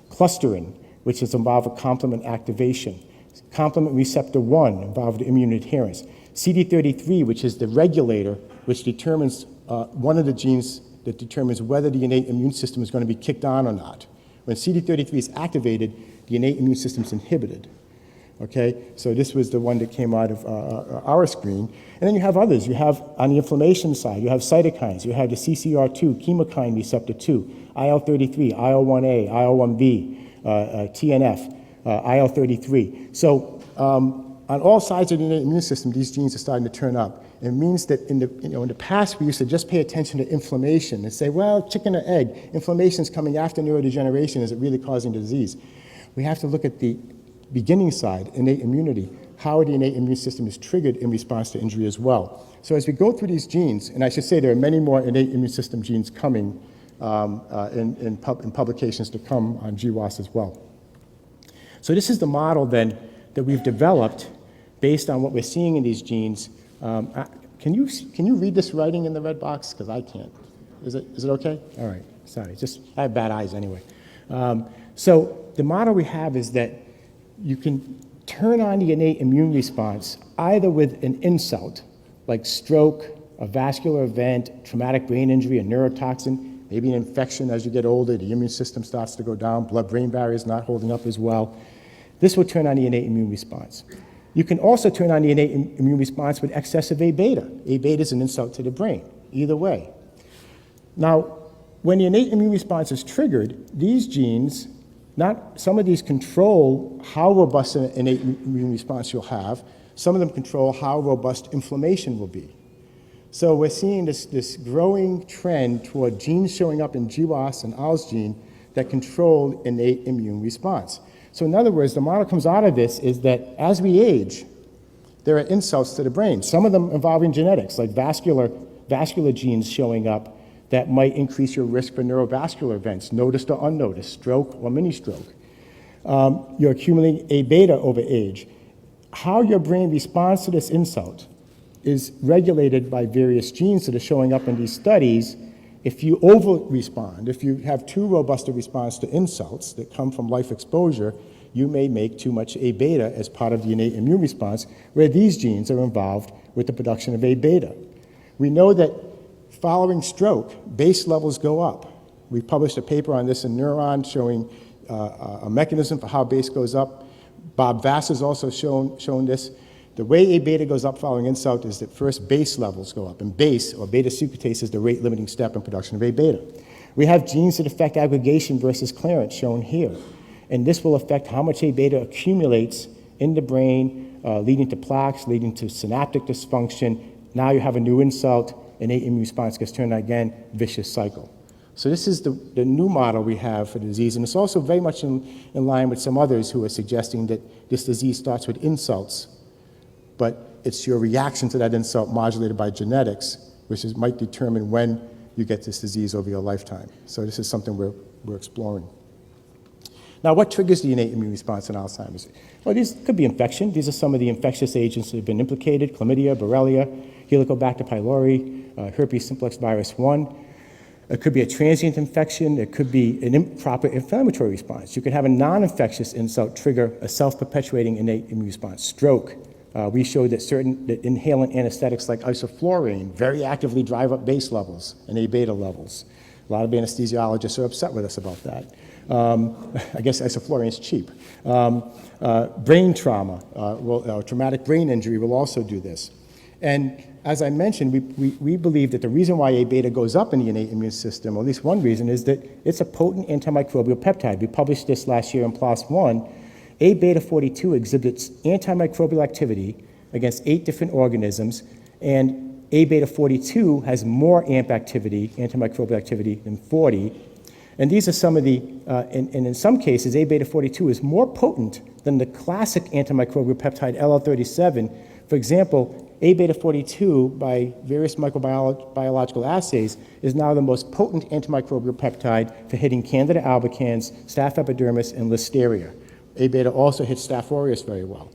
Clustering, which is involved with complement activation. Complement receptor 1 involved with immune adherence. CD33, which is the regulator, which determines one of the genes that determines whether the innate immune system is going to be kicked on or not. When CD33 is activated, the innate immune system is inhibited. Okay, so this was the one that came out of our screen. And then you have others. You have, on the inflammation side, you have cytokines. You have the CCR2, chemokine receptor 2, IL-33, IL-1A, IL-1B, TNF, IL-33. So on all sides of the innate immune system, these genes are starting to turn up. It means that in the past, we used to just pay attention to inflammation and say, well, chicken or egg, inflammation is coming after neurodegeneration. Is it really causing disease? We have to look at the beginning side, innate immunity, how the innate immune system is triggered in response to injury as well. So as we go through these genes, and I should say there are many more innate immune system genes coming in publications to come on GWAS as well. So this is the model then that we've developed based on what we're seeing in these genes. Can you read this writing in the red box? Because I can't. Is it okay? All right, sorry, I have bad eyes anyway. So the model we have is that you can turn on the innate immune response either with an insult, like stroke, a vascular event, traumatic brain injury, a neurotoxin, maybe an infection as you get older, the immune system starts to go down, blood-brain barrier is not holding up as well. This will turn on the innate immune response. You can also turn on the innate immune response with excessive A-beta. A-beta is an insult to the brain, either way. Now, when the innate immune response is triggered, these genes, some of these control how robust an innate immune response you'll have. Some of them control how robust inflammation will be. So we're seeing this growing trend toward genes showing up in GWAS and ALS gene that control innate immune response. So in other words, the model comes out of this is that as we age, there are insults to the brain, some of them involving genetics, like vascular genes showing up that might increase your risk for neurovascular events, noticed or unnoticed, stroke or mini-stroke. You're accumulating A-beta over age. How your brain responds to this insult is regulated by various genes that are showing up in these studies. If you over-respond, if you have too robust a response to insults that come from life exposure, you may make too much A-beta as part of the innate immune response, where these genes are involved with the production of A-beta. We know that following stroke, base levels go up. We published a paper on this in Neuron showing a mechanism for how base goes up. Bob Vass has also shown this. The way A-beta goes up following insult is that first base levels go up, and base, or beta-secretase, is the rate-limiting step in production of A-beta. We have genes that affect aggregation versus clearance shown here. And this will affect how much A beta accumulates in the brain, leading to plaques, leading to synaptic dysfunction. Now you have a new insult, innate immune response gets turned on again, vicious cycle. So this is the new model we have for the disease, and it's also very much in line with some others who are suggesting that this disease starts with insults, but it's your reaction to that insult modulated by genetics, which might determine when you get this disease over your lifetime. So this is something we're exploring. Now, what triggers the innate immune response in Alzheimer's? Well, these could be infection. These are some of the infectious agents that have been implicated: chlamydia, Borrelia, Helicobacter pylori, herpes simplex virus 1. It could be a transient infection. It could be an improper inflammatory response. You could have a non-infectious insult trigger a self-perpetuating innate immune response. Stroke. We showed that certain inhalant anesthetics like isoflurane very actively drive up base levels and A beta levels. A lot of anesthesiologists are upset with us about that. I guess isoflurane is cheap. Brain trauma, traumatic brain injury will also do this. And as I mentioned, we believe that the reason why A beta goes up in the innate immune system, or at least one reason, is that it's a potent antimicrobial peptide. We published this last year in PLOS One. A beta 42 exhibits antimicrobial activity against 8 different organisms, and A beta 42 has more AMP activity, antimicrobial activity, than 40. And these are some of the, and in some cases, A beta 42 is more potent than the classic antimicrobial peptide LL37. For example, A beta 42, by various microbiological assays, is now the most potent antimicrobial peptide for hitting Candida albicans, Staph epidermis, and Listeria. A beta also hits Staph aureus very well.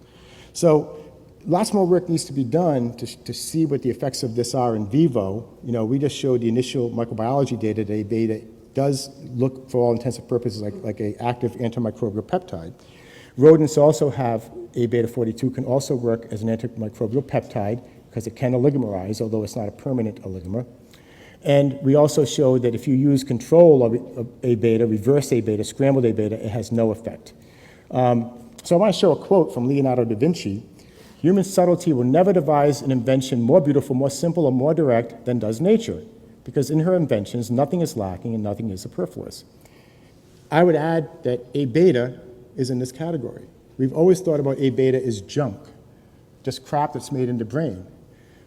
So lots more work needs to be done to see what the effects of this are in vivo. You know, we just showed the initial microbiology data that A beta does look, for all intents and purposes, like an active antimicrobial peptide. Rodents also have A beta 42, can also work as an antimicrobial peptide because it can oligomerize, although it's not a permanent oligomer. And we also showed that if you use control of A beta, reverse A beta, scrambled A beta, it has no effect. So I want to show a quote from Leonardo da Vinci. Human subtlety will never devise an invention more beautiful, more simple, or more direct than does nature, because in her inventions, nothing is lacking and nothing is superfluous. I would add that A beta is in this category. We've always thought about A beta as junk, just crap that's made in the brain.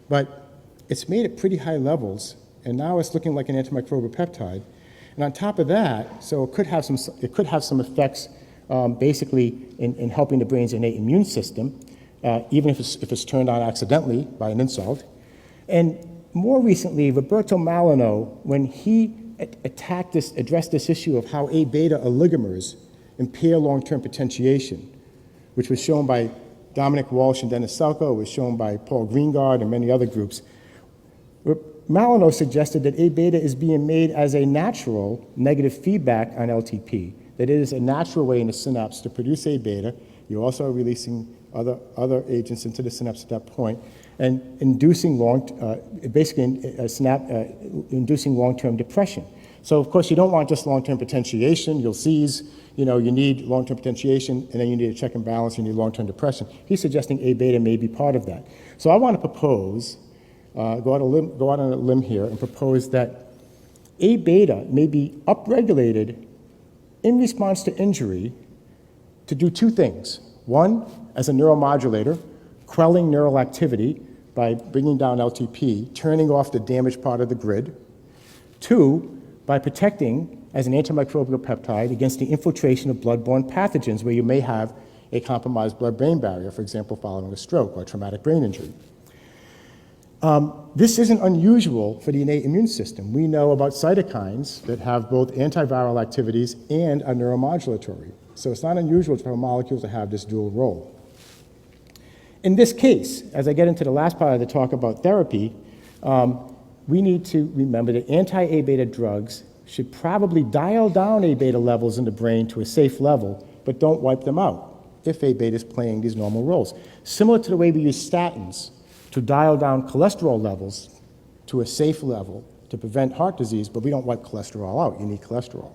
But it's made at pretty high levels, and now it's looking like an antimicrobial peptide. And on top of that, so it could have some effects basically in helping the brain's innate immune system, even if it's turned on accidentally by an insult. And more recently, Roberto Malino, when he addressed this issue of how A beta oligomers impair long-term potentiation, which was shown by Dominic Walsh and Dennis Selko, was shown by Paul Greengard and many other groups. Malino suggested that A beta is being made as a natural negative feedback on LTP, that it is a natural way in the synapse to produce A beta. You're also releasing other agents into the synapse at that point, and inducing inducing long-term depression. So of course you don't want just long-term potentiation. You'll seize, you need long-term potentiation, and then you need a check and balance, you need long-term depression. He's suggesting A beta may be part of that. So I want to propose, go out on a limb here and propose that A beta may be upregulated in response to injury to do 2 things. One, as a neuromodulator, quelling neural activity by bringing down LTP, turning off the damaged part of the grid. 2, by protecting as an antimicrobial peptide against the infiltration of blood-borne pathogens where you may have a compromised blood-brain barrier, for example, following a stroke or a traumatic brain injury. This isn't unusual for the innate immune system. We know about cytokines that have both antiviral activities and are neuromodulatory. So it's not unusual for a molecule to have this dual role. In this case, as I get into the last part of the talk about therapy, we need to remember that anti-A beta drugs should probably dial down A beta levels in the brain to a safe level, but don't wipe them out if A beta is playing these normal roles. Similar to the way we use statins to dial down cholesterol levels to a safe level to prevent heart disease, but we don't wipe cholesterol out. You need cholesterol.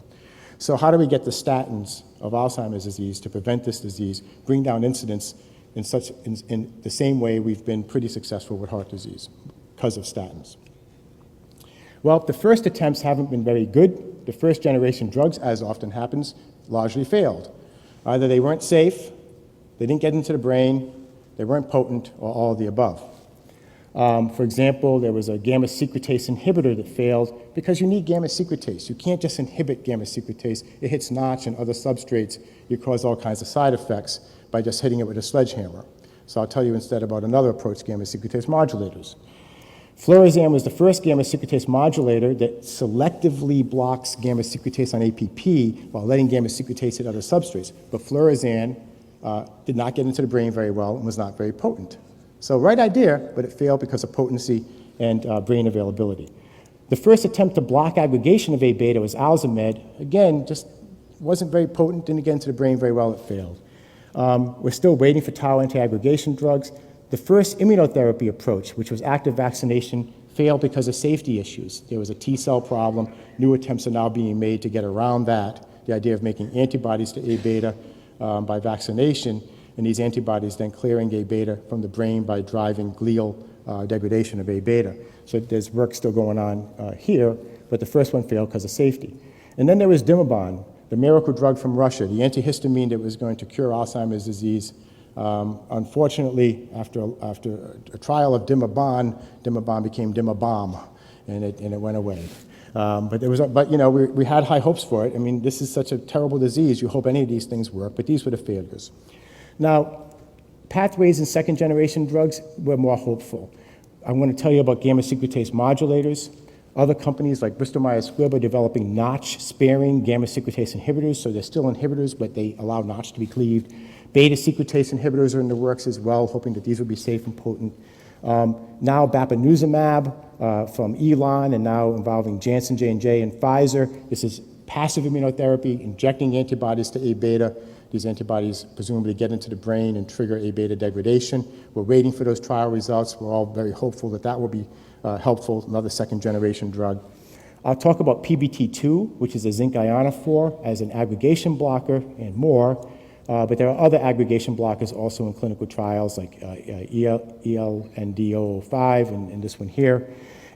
So how do we get the statins of Alzheimer's disease to prevent this disease, bring down incidence in the same way we've been pretty successful with heart disease because of statins? Well, the first attempts haven't been very good. The first generation drugs, as often happens, largely failed. Either they weren't safe, they didn't get into the brain, they weren't potent, or all of the above. For example, there was a gamma secretase inhibitor that failed because you need gamma secretase. You can't just inhibit gamma secretase. It hits Notch and other substrates. You cause all kinds of side effects by just hitting it with a sledgehammer. So I'll tell you instead about another approach, gamma secretase modulators. Fluorazan was the first gamma secretase modulator that selectively blocks gamma secretase on APP while letting gamma secretase hit other substrates. But fluorazan did not get into the brain very well and was not very potent. So right idea, but it failed because of potency and brain availability. The first attempt to block aggregation of A-beta was Alzheimer. Again, just wasn't very potent, didn't get into the brain very well, it failed. We're still waiting for tau anti-aggregation drugs. The first immunotherapy approach, which was active vaccination, failed because of safety issues. There was a T-cell problem. New attempts are now being made to get around that, the idea of making antibodies to A-beta by vaccination, and these antibodies then clearing A-beta from the brain by driving glial degradation of A-beta. So there's work still going on here, but the first one failed because of safety. And then there was Dimabon, the miracle drug from Russia, the antihistamine that was going to cure Alzheimer's disease. Unfortunately, after a trial of Dimabon became Dimabomb, and it went away. But you know, we had high hopes for it. I mean, this is such a terrible disease. You hope any of these things work, but these were the failures. Now, pathways in second-generation drugs were more hopeful. I'm going to tell you about gamma secretase modulators. Other companies like Bristol Myers Squibb are developing Notch-sparing gamma secretase inhibitors, so they're still inhibitors, but they allow Notch to be cleaved. Beta secretase inhibitors are in the works as well, hoping that these will be safe and potent. Now bapineuzumab from Elon, and now involving Janssen, J&J, and Pfizer. This is passive immunotherapy, injecting antibodies to A-beta. These antibodies presumably get into the brain and trigger A-beta degradation. We're waiting for those trial results. We're all very hopeful that that will be helpful, another second-generation drug. I'll talk about PBT2, which is a zinc ionophore, as an aggregation blocker and more. But there are other aggregation blockers also in clinical trials, like ELND005 and this one here.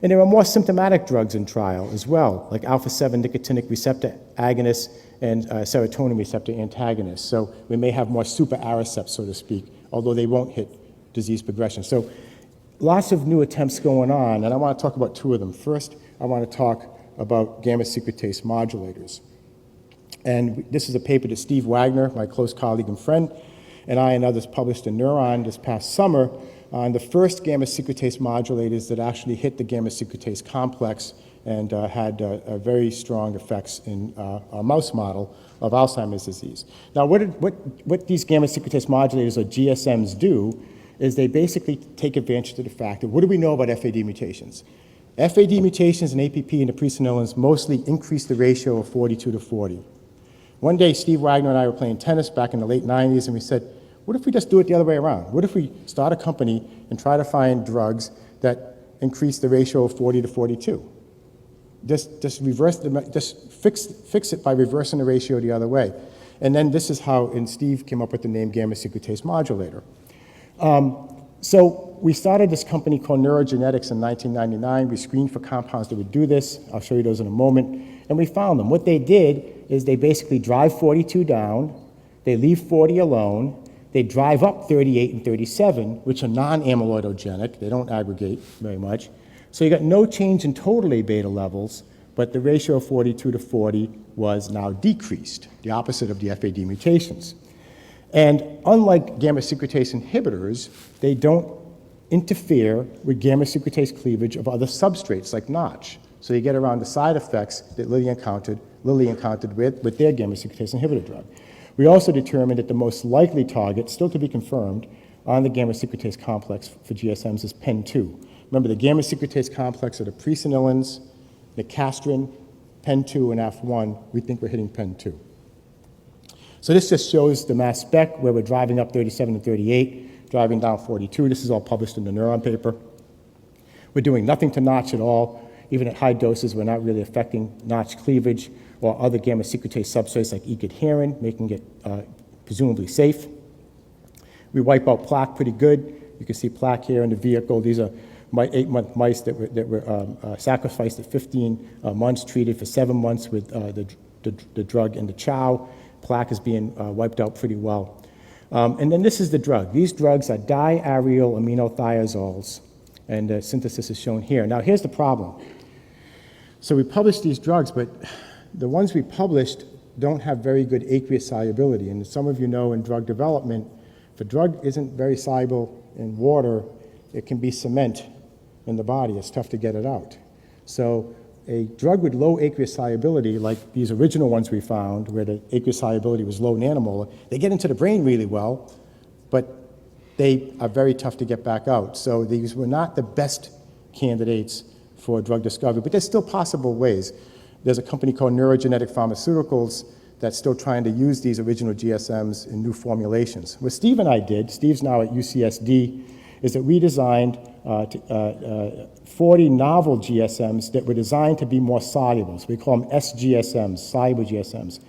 And there are more symptomatic drugs in trial as well, like alpha-7 nicotinic receptor agonists and serotonin receptor antagonists. So we may have more super ariceps, so to speak, although they won't hit disease progression. So lots of new attempts going on, and I want to talk about two of them. First, I want to talk about gamma secretase modulators. And this is a paper that Steve Wagner, my close colleague and friend, and I and others published in Neuron this past summer on the first gamma secretase modulators that actually hit the gamma secretase complex and had very strong effects in a mouse model of Alzheimer's disease. Now, what these gamma secretase modulators, or GSMs, do is they basically take advantage of the fact of what do we know about FAD mutations? FAD mutations in APP and the presenilins mostly increase the ratio of 42 to 40. One day, Steve Wagner and I were playing tennis back in the late 90s, and we said, what if we just do it the other way around? What if we start a company and try to find drugs that increase the ratio of 40 to 42? Just reverse just fix it by reversing the ratio the other way. And then this is how, and Steve came up with the name gamma secretase modulator. So we started this company called Neurogenetics in 1999. We screened for compounds that would do this. I'll show you those in a moment. And we found them. What they did is they basically drive 42 down, they leave 40 alone, they drive up 38 and 37, which are non-amyloidogenic. They don't aggregate very much. So you got no change in total A-beta levels, but the ratio of 42 to 40 was now decreased, the opposite of the FAD mutations. And unlike gamma secretase inhibitors, they don't interfere with gamma secretase cleavage of other substrates like Notch. So you get around the side effects that Lilly encountered with their gamma secretase inhibitor drug. We also determined that the most likely target, still to be confirmed, on the gamma secretase complex for GSMs is PEN2. Remember, the gamma secretase complex are the presenilins, the castrin, PEN2, and AF1. We think we're hitting PEN2. So this just shows the mass spec where we're driving up 37 and 38, driving down 42. This is all published in the Neuron paper. We're doing nothing to Notch at all. Even at high doses, we're not really affecting Notch cleavage or other gamma secretase substrates like E-cadherin, making it presumably safe. We wipe out plaque pretty good. You can see plaque here in the vehicle. These are 8-month mice that were sacrificed at 15 months, treated for 7 months with the drug in the chow. plaque is being wiped out pretty well. And then this is the drug. These drugs are diaryl aminothiazoles, and the synthesis is shown here. Now, here's the problem. So we published these drugs, but the ones we published don't have very good aqueous solubility. And as some of you know, in drug development, if a drug isn't very soluble in water, it can be cement in the body. It's tough to get it out. So a drug with low aqueous solubility, like these original ones we found, where the aqueous solubility was low nanomolar, they get into the brain really well, but they are very tough to get back out. So these were not the best candidates for drug discovery, but there's still possible ways. There's a company called Neurogenetic Pharmaceuticals that's still trying to use these original GSMs in new formulations. What Steve and I did, Steve's now at UCSD, is that we designed 40 novel GSMs that were designed to be more soluble. So we call them SGSMs, soluble GSMs.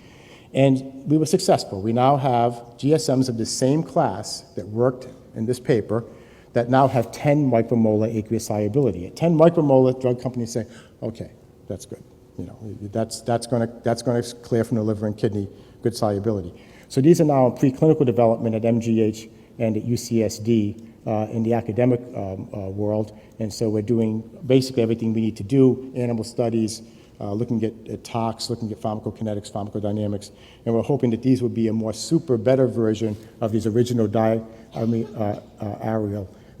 And we were successful. We now have GSMs of the same class that worked in this paper that now have 10 micromolar aqueous solubility. At 10 micromolar, drug companies say, okay, that's good. You know, that's going to clear from the liver and kidney, good solubility. So these are now in preclinical development at MGH and at UCSD in the academic world. And so we're doing basically everything we need to do, animal studies, looking at tox, looking at pharmacokinetics, pharmacodynamics, and we're hoping that these will be a more better version of these original diaryl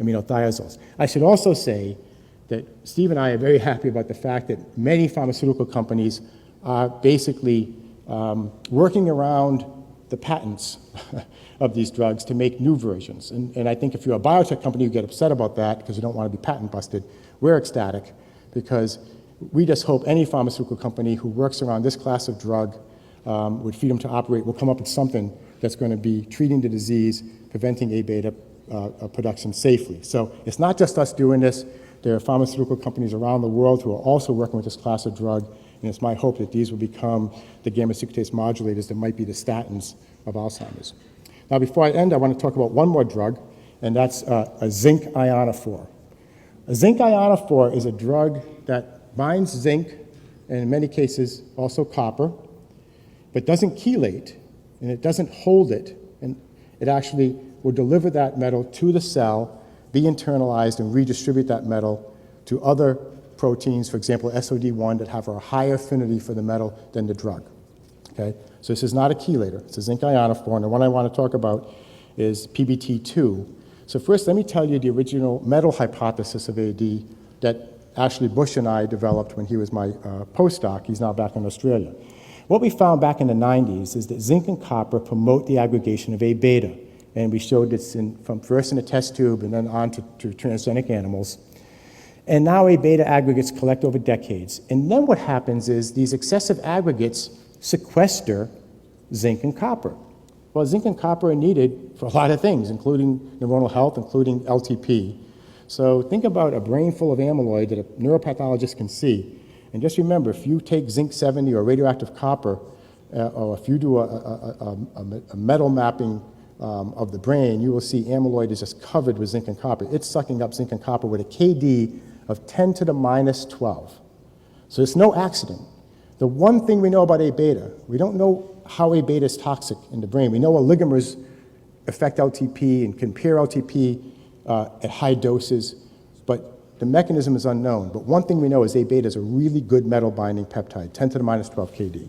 aminothiazoles. I should also say that Steve and I are very happy about the fact that many pharmaceutical companies are basically working around the patents of these drugs to make new versions. And I think if you're a biotech company, you get upset about that because you don't want to be patent busted. We're ecstatic because we just hope any pharmaceutical company who works around this class of drug with freedom to operate will come up with something that's going to be treating the disease, preventing A-beta production safely. So it's not just us doing this. There are pharmaceutical companies around the world who are also working with this class of drug, and it's my hope that these will become the gamma-secretase modulators that might be the statins of Alzheimer's. Now, before I end, I want to talk about one more drug, and that's a zinc ionophore. A zinc ionophore is a drug that binds zinc, and in many cases also copper, but doesn't chelate, and it doesn't hold it, and it actually will deliver that metal to the cell, be internalized, and redistribute that metal to other proteins, for example, SOD1, that have a higher affinity for the metal than the drug. Okay? So this is not a chelator. It's a zinc ionophore, and the one I want to talk about is PBT2. So first, let me tell you the original metal hypothesis of AD that Ashley Bush and I developed when he was my postdoc. He's now back in Australia. What we found back in the 90s is that zinc and copper promote the aggregation of A-beta. And we showed this from first in a test tube and then on to transgenic animals. And now A-beta aggregates collect over decades. And then what happens is these excessive aggregates sequester zinc and copper. Well, zinc and copper are needed for a lot of things, including neuronal health, including LTP. So think about a brain full of amyloid that a neuropathologist can see. And just remember, if you take zinc 70 or radioactive copper, or if you do a metal mapping of the brain, you will see amyloid is just covered with zinc and copper. It's sucking up zinc and copper with a KD of 10 to the minus 12. So it's no accident. The one thing we know about A-beta, we don't know how A-beta is toxic in the brain. We know oligomers affect LTP and can pair LTP at high doses, but the mechanism is unknown. But one thing we know is A-beta is a really good metal binding peptide, 10 to the minus 12 KD.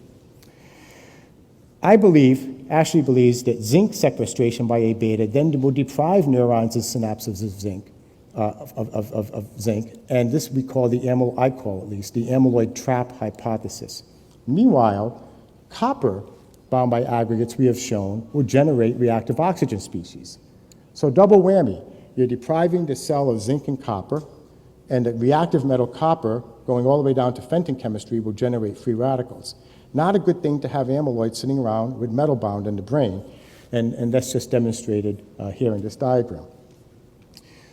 Ashley believes that zinc sequestration by A-beta then will deprive neurons and synapses of zinc, and this we call I call at least, the amyloid trap hypothesis. Meanwhile, copper bound by aggregates we have shown will generate reactive oxygen species. So double whammy, you're depriving the cell of zinc and copper, and the reactive metal copper, going all the way down to Fenton chemistry, will generate free radicals. Not a good thing to have amyloid sitting around with metal bound in the brain, and that's just demonstrated here in this diagram.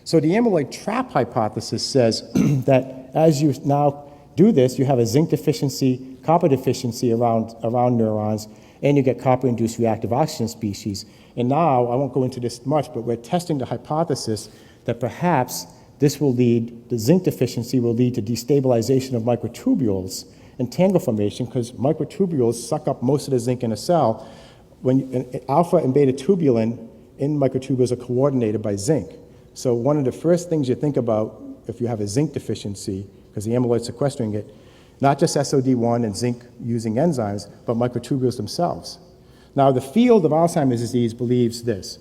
So the amyloid trap hypothesis says that as you now do this, you have a zinc deficiency, copper deficiency around neurons, and you get copper-induced reactive oxygen species. And now, I won't go into this much, but we're testing the hypothesis that perhaps the zinc deficiency will lead to destabilization of microtubules and tangle formation, because microtubules suck up most of the zinc in a cell, alpha and beta tubulin in microtubules are coordinated by zinc. So one of the first things you think about if you have a zinc deficiency, because the amyloid's sequestering it, not just SOD1 and zinc-using enzymes, but microtubules themselves. Now, the field of Alzheimer's disease believes this.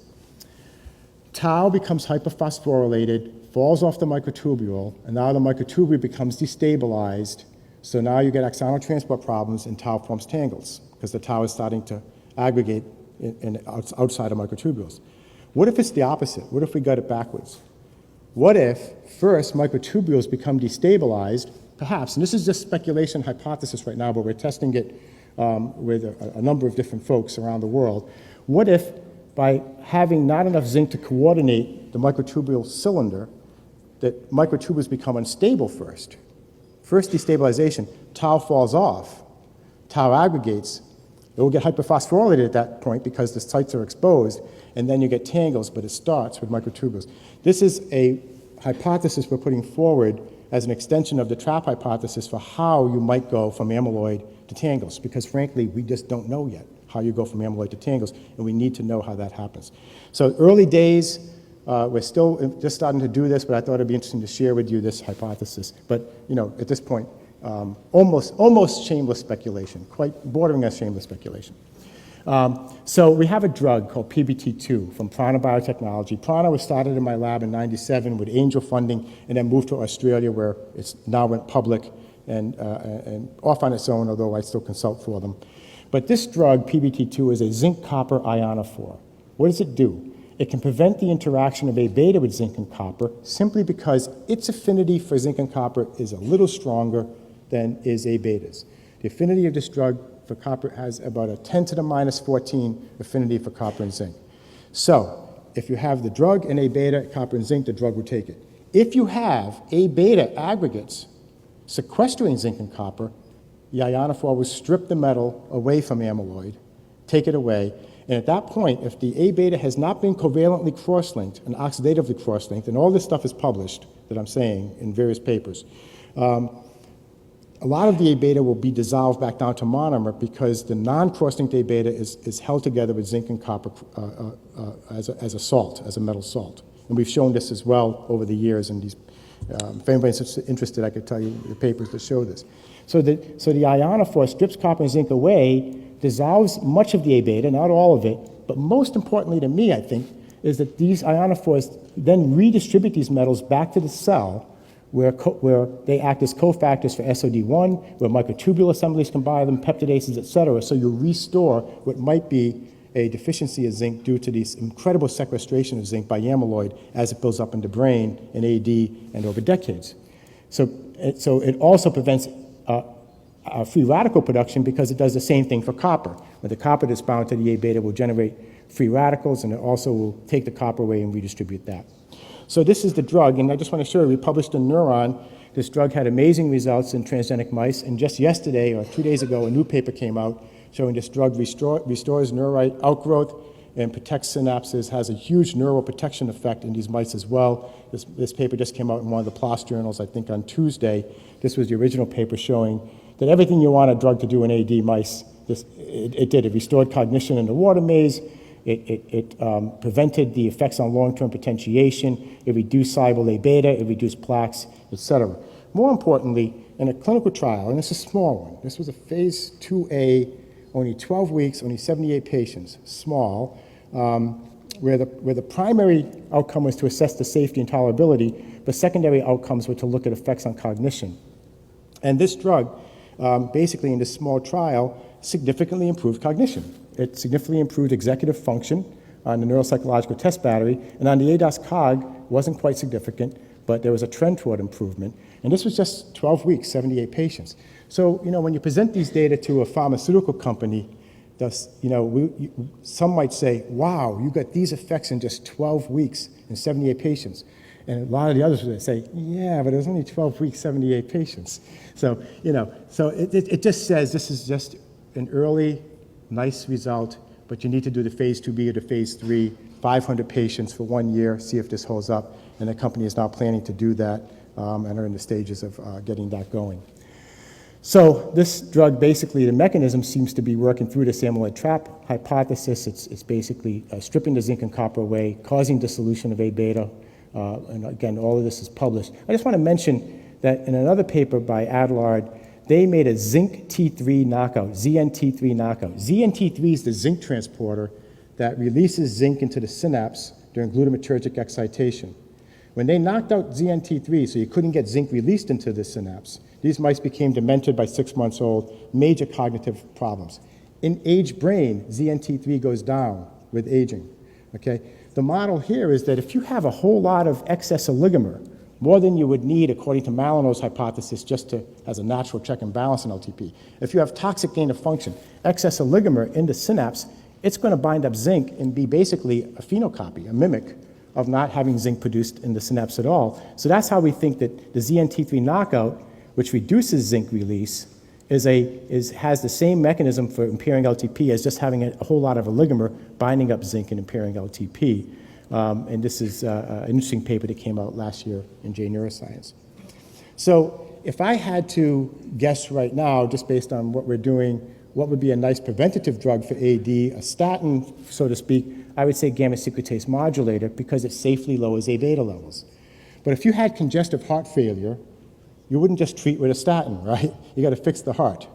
Tau becomes hyperphosphorylated, falls off the microtubule, and now the microtubule becomes destabilized, so now you get axonal transport problems and tau forms tangles, because the tau is starting to aggregate outside of microtubules. What if it's the opposite? What if we got it backwards? What if first microtubules become destabilized, perhaps, and this is just speculation, hypothesis right now, but we're testing it with a number of different folks around the world. What if by having not enough zinc to coordinate the microtubule cylinder, that microtubules become unstable first? First destabilization, tau falls off, tau aggregates, it will get hyperphosphorylated at that point because the sites are exposed, and then you get tangles, but it starts with microtubules. This is a hypothesis we're putting forward as an extension of the trap hypothesis for how you might go from amyloid to tangles, because frankly, we just don't know yet how you go from amyloid to tangles, and we need to know how that happens. So early days, we're still just starting to do this, but I thought it'd be interesting to share with you this hypothesis. But at this point, almost shameless speculation, quite bordering on shameless speculation. So we have a drug called PBT2 from Prana Biotechnology. Prana was started in my lab in '97 with angel funding, and then moved to Australia, where it's now went public and off on its own, although I still consult for them. But this drug, PBT2, is a zinc-copper ionophore. What does it do? It can prevent the interaction of A-beta with zinc and copper simply because its affinity for zinc and copper is a little stronger than is A-betas. The affinity of this drug for copper has about a 10 to the minus 14 affinity for copper and zinc. So if you have the drug and A-beta, copper and zinc, the drug will take it. If you have A-beta aggregates sequestering zinc and copper, the ionophore will strip the metal away from amyloid, take it away, and at that point, if the A-beta has not been covalently cross-linked and oxidatively cross-linked, and all this stuff is published that I'm saying in various papers, a lot of the A-beta will be dissolved back down to monomer because the non-cross-linked A-beta is held together with zinc and copper as a salt, as a metal salt. And we've shown this as well over the years, and these, if anybody's interested, I could tell you the papers that show this. So the ionophore strips copper and zinc away, dissolves much of the A-beta, not all of it, but most importantly to me, I think, is that these ionophores then redistribute these metals back to the cell where they act as cofactors for SOD1, where microtubule assemblies can bind them, peptidases, et cetera, so you restore what might be a deficiency of zinc due to this incredible sequestration of zinc by amyloid as it builds up in the brain in AD and over decades. So it also prevents free radical production because it does the same thing for copper. When the copper that's bound to the A-beta will generate free radicals, and it also will take the copper away and redistribute that. So this is the drug, and I just want to show you, we published in Neuron, this drug had amazing results in transgenic mice, and just yesterday, or 2 days ago, a new paper came out showing this drug restores neurite outgrowth and protects synapses, has a huge neuroprotection effect in these mice as well. This paper just came out in one of the PLOS journals, I think on Tuesday. This was the original paper showing that everything you want a drug to do in AD mice, it did. It restored cognition in the water maze. It prevented the effects on long-term potentiation. It reduced soluble A-beta. It reduced plaques, et cetera. More importantly, in a clinical trial, and this is a small one, this was a phase 2A, only 12 weeks, only 78 patients, small, where the primary outcome was to assess the safety and tolerability, but secondary outcomes were to look at effects on cognition. And this drug, basically in this small trial, significantly improved cognition. It significantly improved executive function on the neuropsychological test battery, and on the ADAS-Cog wasn't quite significant, but there was a trend toward improvement. And this was just 12 weeks, 78 patients. So, when you present these data to a pharmaceutical company, some might say, wow, you got these effects in just 12 weeks in 78 patients. And a lot of the others would say, yeah, but it was only 12 weeks, 78 patients. So, so it just says this is just an early, nice result, but you need to do the phase 2B or the phase 3, 500 patients for 1 year, see if this holds up. And the company is now planning to do that and are in the stages of getting that going. So this drug, basically, the mechanism seems to be working through this amyloid trap hypothesis. It's basically stripping the zinc and copper away, causing dissolution of A beta. And again, all of this is published. I just want to mention that in another paper by Adlard, they made a zinc T3 knockout, ZNT3 knockout. ZNT3 is the zinc transporter that releases zinc into the synapse during glutamatergic excitation. When they knocked out ZNT3, so you couldn't get zinc released into the synapse, these mice became demented by 6 months old, major cognitive problems. In aged brain, ZNT3 goes down with aging, okay? The model here is that if you have a whole lot of excess oligomer, more than you would need according to Malinois' hypothesis just to, as a natural check and balance in LTP. If you have toxic gain of function, excess oligomer in the synapse, it's going to bind up zinc and be basically a phenocopy, a mimic of not having zinc produced in the synapse at all. So that's how we think that the ZNT3 knockout, which reduces zinc release, has the same mechanism for impairing LTP as just having a whole lot of oligomer binding up zinc and impairing LTP. And this is an interesting paper that came out last year in J Neuroscience. So if I had to guess right now, just based on what we're doing, what would be a nice preventative drug for AD, a statin, so to speak, I would say gamma-secretase modulator because it safely lowers A beta levels. But if you had congestive heart failure, you wouldn't just treat with a statin, right? You got to fix the heart.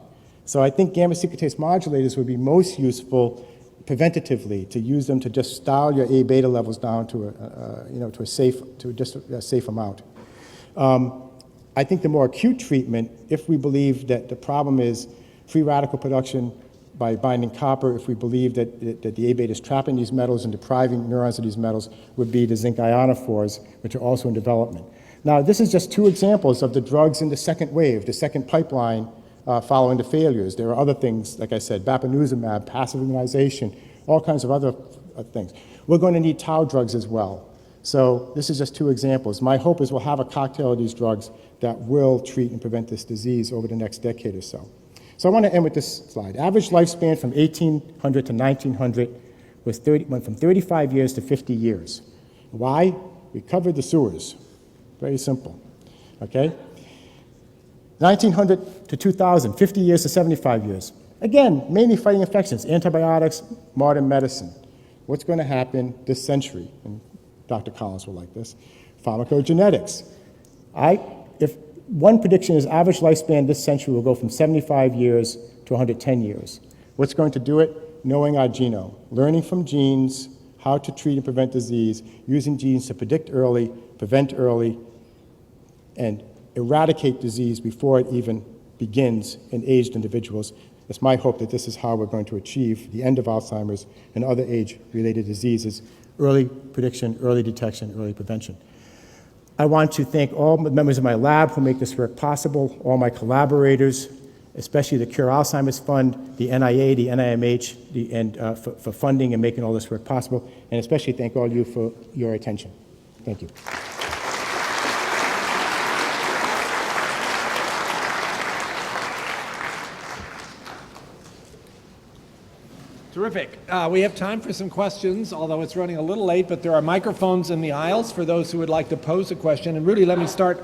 So I think gamma-secretase modulators would be most useful preventatively, to use them to just dial your A beta levels down to a safe amount. I think the more acute treatment, if we believe that the problem is free radical production by binding copper, if we believe that the A beta is trapping these metals and depriving neurons of these metals, would be the zinc ionophores, which are also in development. Now, this is just two examples of the drugs in the second wave, the second pipeline following the failures. There are other things, like I said, bapineuzumab, passive immunization, all kinds of other things. We're going to need tau drugs as well. So this is just two examples. My hope is we'll have a cocktail of these drugs that will treat and prevent this disease over the next decade or so. So I want to end with this slide. Average lifespan from 1800 to 1900 went from 35 years to 50 years. Why? We covered the sewers. Very simple, okay? 1900 to 2000, 50 years to 75 years. Again, mainly fighting infections, antibiotics, modern medicine. What's going to happen this century? And Dr. Collins will like this. Pharmacogenetics. If one prediction is average lifespan this century will go from 75 years to 110 years. What's going to do it? Knowing our genome, learning from genes, how to treat and prevent disease, using genes to predict early, prevent early, and eradicate disease before it even begins in aged individuals. It's my hope that this is how we're going to achieve the end of Alzheimer's and other age-related diseases: early prediction, early detection, early prevention. I want to thank all the members of my lab who make this work possible, all my collaborators, especially the Cure Alzheimer's Fund, the NIA, the NIMH, for funding and making all this work possible, and especially thank all you for your attention. Thank you. Terrific. We have time for some questions, although it's running a little late, but there are microphones in the aisles for those who would like to pose a question. And Rudy, let me start.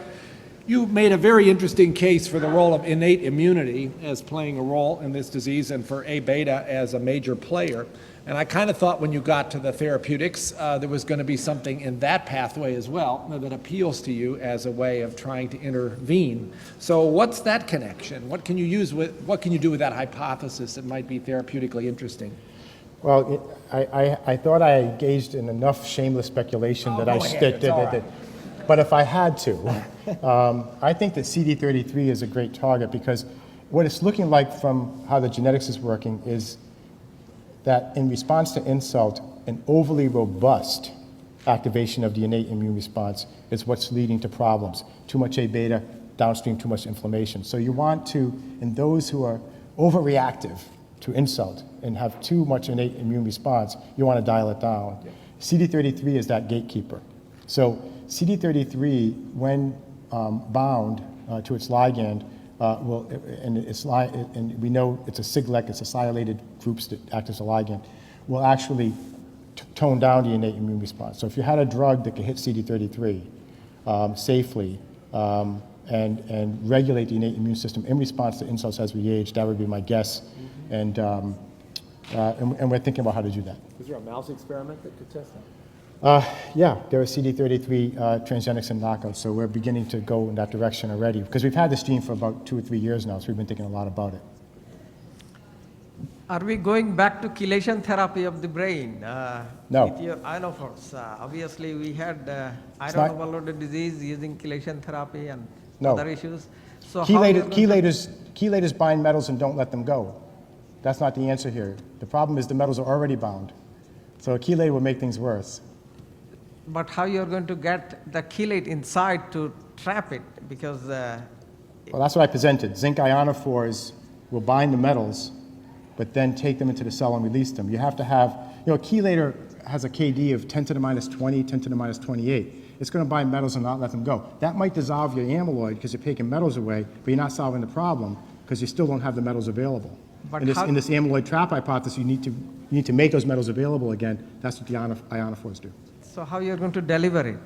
You made a very interesting case for the role of innate immunity as playing a role in this disease and for A beta as a major player. And I kind of thought when you got to the therapeutics, there was going to be something in that pathway as well that appeals to you as a way of trying to intervene. So what's that connection? What can you do with that hypothesis that might be therapeutically interesting? Well, I thought I engaged in enough shameless speculation that I did. But if I had to, I think that CD33 is a great target because what it's looking like from how the genetics is working is that in response to insult, an overly robust activation of the innate immune response is what's leading to problems. Too much A beta, downstream too much inflammation. So you want to, in those who are overreactive to insult and have too much innate immune response, you want to dial it down. Yeah. CD33 is that gatekeeper. So CD33, when bound to its ligand, and we know it's a siglec, it's acylated groups that act as a ligand, will actually tone down the innate immune response. So if you had a drug that could hit CD33 safely, and regulate the innate immune system in response to insults as we age. That would be my guess. And we're thinking about how to do that. Is there a mouse experiment that could test that? Yeah, there are CD33 transgenics and knockouts, so we're beginning to go in that direction already. Because we've had this gene for about 2 or 3 years now, so we've been thinking a lot about it. Are we going back to chelation therapy of the brain? No. With your ionophores. Obviously, we had iron overloaded disease using chelation therapy and other issues. So chelators bind metals and don't let them go. That's not the answer here. The problem is the metals are already bound. So a chelator will make things worse. But how you're going to get the chelate inside to trap it? Because well, that's what I presented. Zinc ionophores will bind the metals, but then take them into the cell and release them. You have to have, a chelator has a KD of 10 to the minus 20, 10 to the minus 28. It's going to bind metals and not let them go. That might dissolve your amyloid because you're taking metals away, but you're not solving the problem because you still don't have the metals available. But in this amyloid trap hypothesis, you need to make those metals available again. That's what the ionophores do. So how you're going to deliver it?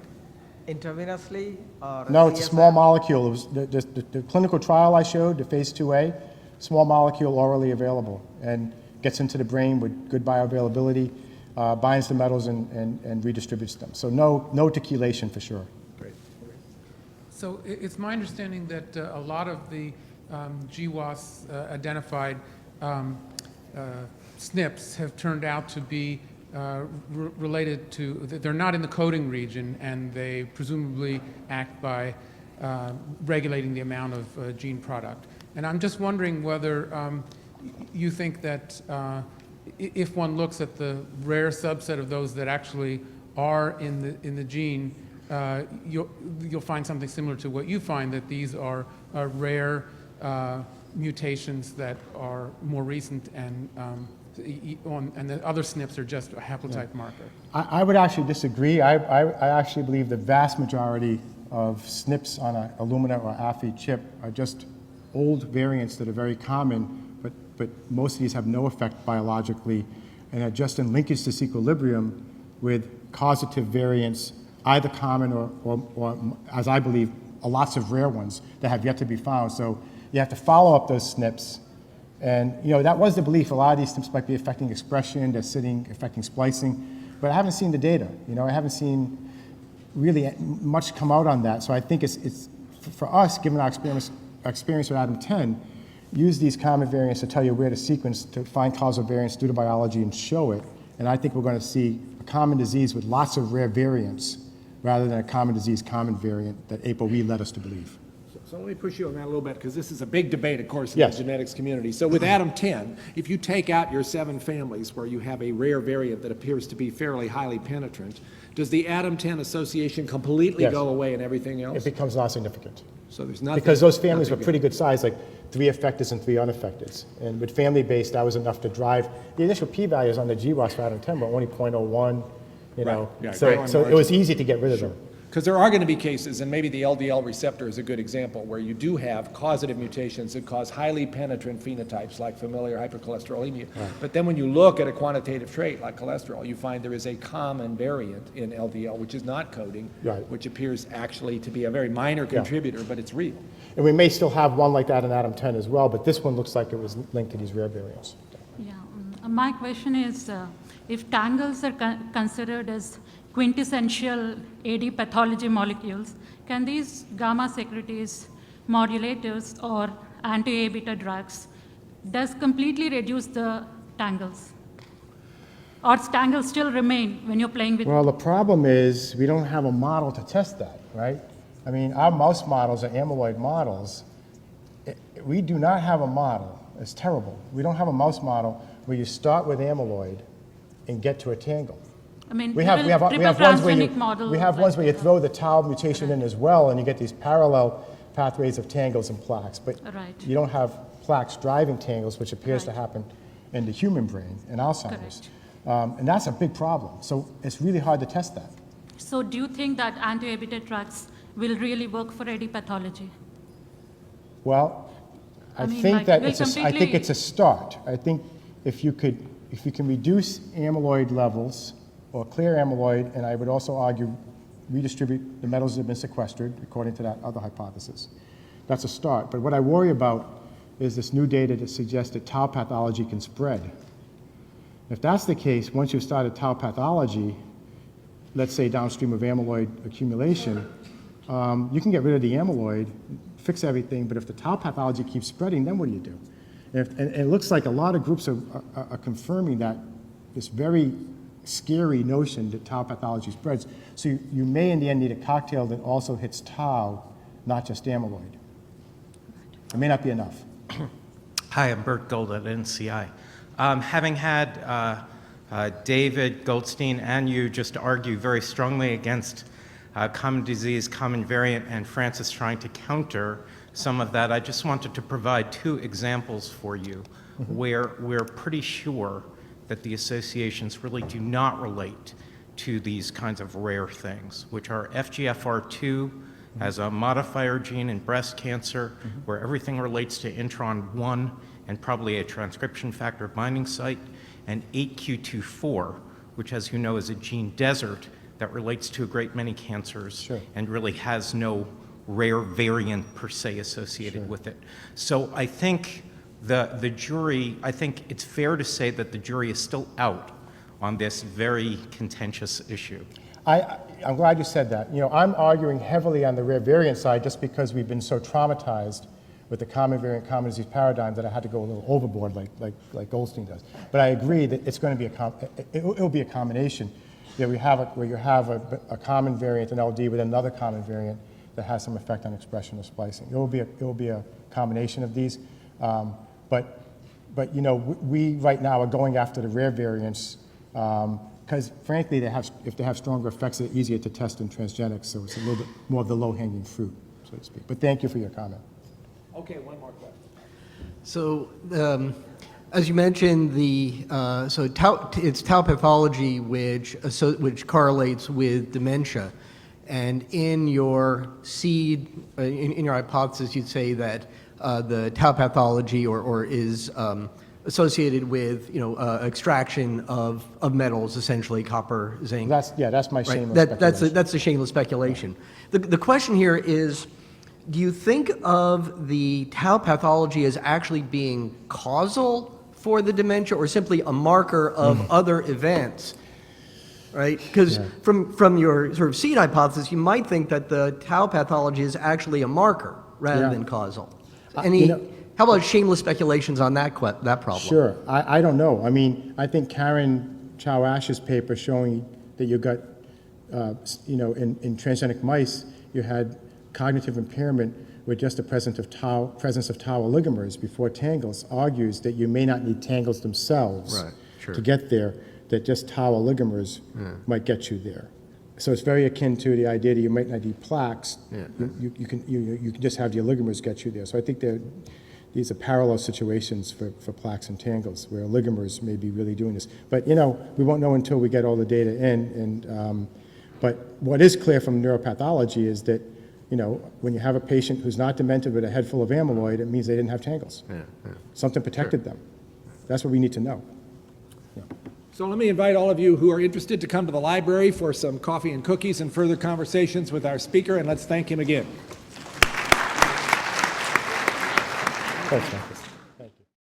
Intravenously or No, it's a small molecule. It was the clinical trial I showed, the phase 2A, small molecule orally available and gets into the brain with good bioavailability, binds the metals and redistributes them. So no to chelation for sure. Great. So it's my understanding that a lot of the GWAS identified SNPs have turned out to be related to, they're not in the coding region, and they presumably act by regulating the amount of gene product. And I'm just wondering whether you think that if one looks at the rare subset of those that actually are in the gene, you'll find something similar to what you find, that these are rare mutations that are more recent, and the other SNPs are just a haplotype marker. I would actually disagree. I actually believe the vast majority of SNPs on an Illumina or Affy chip are just old variants that are very common, but most of these have no effect biologically and are just in linkage disequilibrium with causative variants, either common or, as I believe, lots of rare ones that have yet to be found. So you have to follow up those SNPs. And that was the belief. A lot of these SNPs might be affecting expression, they're affecting splicing, but I haven't seen the data. I haven't seen really much come out on that. So I think it's for us, given our experience with ADAM10, use these common variants to tell you where to sequence to find causal variants, do the biology, and show it. And I think we're going to see a common disease with lots of rare variants rather than a common disease, common variant that APOE led us to believe. So let me push you on that a little bit, because this is a big debate, of course, in the genetics community. So with ADAM10, if you take out your 7 families where you have a rare variant that appears to be fairly highly penetrant, does the ADAM10 association completely go away and everything else? It becomes not significant. So there's nothing. Because those families were pretty good size, like 3 affecteds and 3 unaffecteds. And with family-based, that was enough to drive. The initial p-values on the GWAS for ADAM10 were only 0.01, so it was easy to get rid of them. Because there are going to be cases, and maybe the LDL receptor is a good example, where you do have causative mutations that cause highly penetrant phenotypes like familial hypercholesterolemia. Right. But then when you look at a quantitative trait like cholesterol, you find there is a common variant in LDL, which is not coding, which appears actually to be a very minor contributor, but it's real. And we may still have one like that in ADAM10 as well, but this one looks like it was linked to these rare variants. Yeah, my question is, if tangles are considered as quintessential AD pathology molecules, can these gamma-secretase modulators or anti-A beta drugs does completely reduce the tangles? Or tangles still remain when you're playing with? Well, the problem is we don't have a model to test that, right? I mean, our mouse models are amyloid models. We do not have a model. It's terrible. We don't have a mouse model where you start with amyloid and get to a tangle. I mean, we have ones where you throw the tau mutation in as well, and you get these parallel pathways of tangles and plaques. But you don't have plaques driving tangles, which appears to happen in the human brain in Alzheimer's. And that's a big problem. So it's really hard to test that. So do you think that anti-A beta drugs will really work for AD pathology? Well, I think it's a start. I think if you can reduce amyloid levels or clear amyloid, and I would also argue redistribute the metals that have been sequestered according to that other hypothesis. That's a start. But what I worry about is this new data that suggests that tau pathology can spread. If that's the case, once you've started tau pathology, let's say downstream of amyloid accumulation, you can get rid of the amyloid, fix everything, but if the tau pathology keeps spreading, then what do you do? And it looks like a lot of groups are confirming that this very scary notion that tau pathology spreads. So you may in the end need a cocktail that also hits tau, not just amyloid. It may not be enough. Hi, I'm Bert Gold at NCI. Having had David Goldstein and you just argue very strongly against common disease, common variant, and Francis trying to counter some of that, I just wanted to provide two examples for you where we're pretty sure that the associations really do not relate to these kinds of rare things, which are FGFR2 as a modifier gene in breast cancer, where everything relates to intron 1 and probably a transcription factor binding site, and 8q24, which, as you know, is a gene desert that relates to a great many cancers and really has no rare variant per se associated with it. So I think the jury, I think it's fair to say that the jury is still out on this very contentious issue. I'm glad you said that. You know, I'm arguing heavily on the rare variant side just because we've been so traumatized with the common variant, common disease paradigm that I had to go a little overboard like Goldstein does. But I agree that it's going to be it'll be a combination. Where you have a common variant in LD with another common variant that has some effect on expression of splicing. It will be a combination of these. But you know, we right now are going after the rare variants because frankly, if they have stronger effects, they're easier to test in transgenics, so it's a little bit more of the low-hanging fruit, so to speak. But thank you for your comment. Okay, one more question. So, as you mentioned, it's tau pathology which correlates with dementia, and in your seed, in your hypothesis, you'd say that the tau pathology or is associated with extraction of metals, essentially copper, zinc. That's my shameless speculation. That's a shameless speculation. The question here is, do you think of the tau pathology as actually being causal for the dementia or simply a marker of other events? Right? Because from your sort of seed hypothesis, you might think that the tau pathology is actually a marker rather than causal. How about shameless speculations on that problem? Sure. I don't know. I mean, I think Karen Chow-Ash's paper showing that you got, in transgenic mice, you had cognitive impairment with just the presence of tau oligomers before tangles argues that you may not need tangles themselves to get there, that just tau oligomers might get you there. So it's very akin to the idea that you might not need plaques. You can just have the oligomers get you there. So I think these are parallel situations for plaques and tangles where oligomers may be really doing this. But we won't know until we get all the data in. But what is clear from neuropathology is that when you have a patient who's not demented with a head full of amyloid, it means they didn't have tangles. Something protected them. That's what we need to know. So let me invite all of you who are interested to come to the library for some coffee and cookies and further conversations with our speaker, and let's thank him again. Thanks,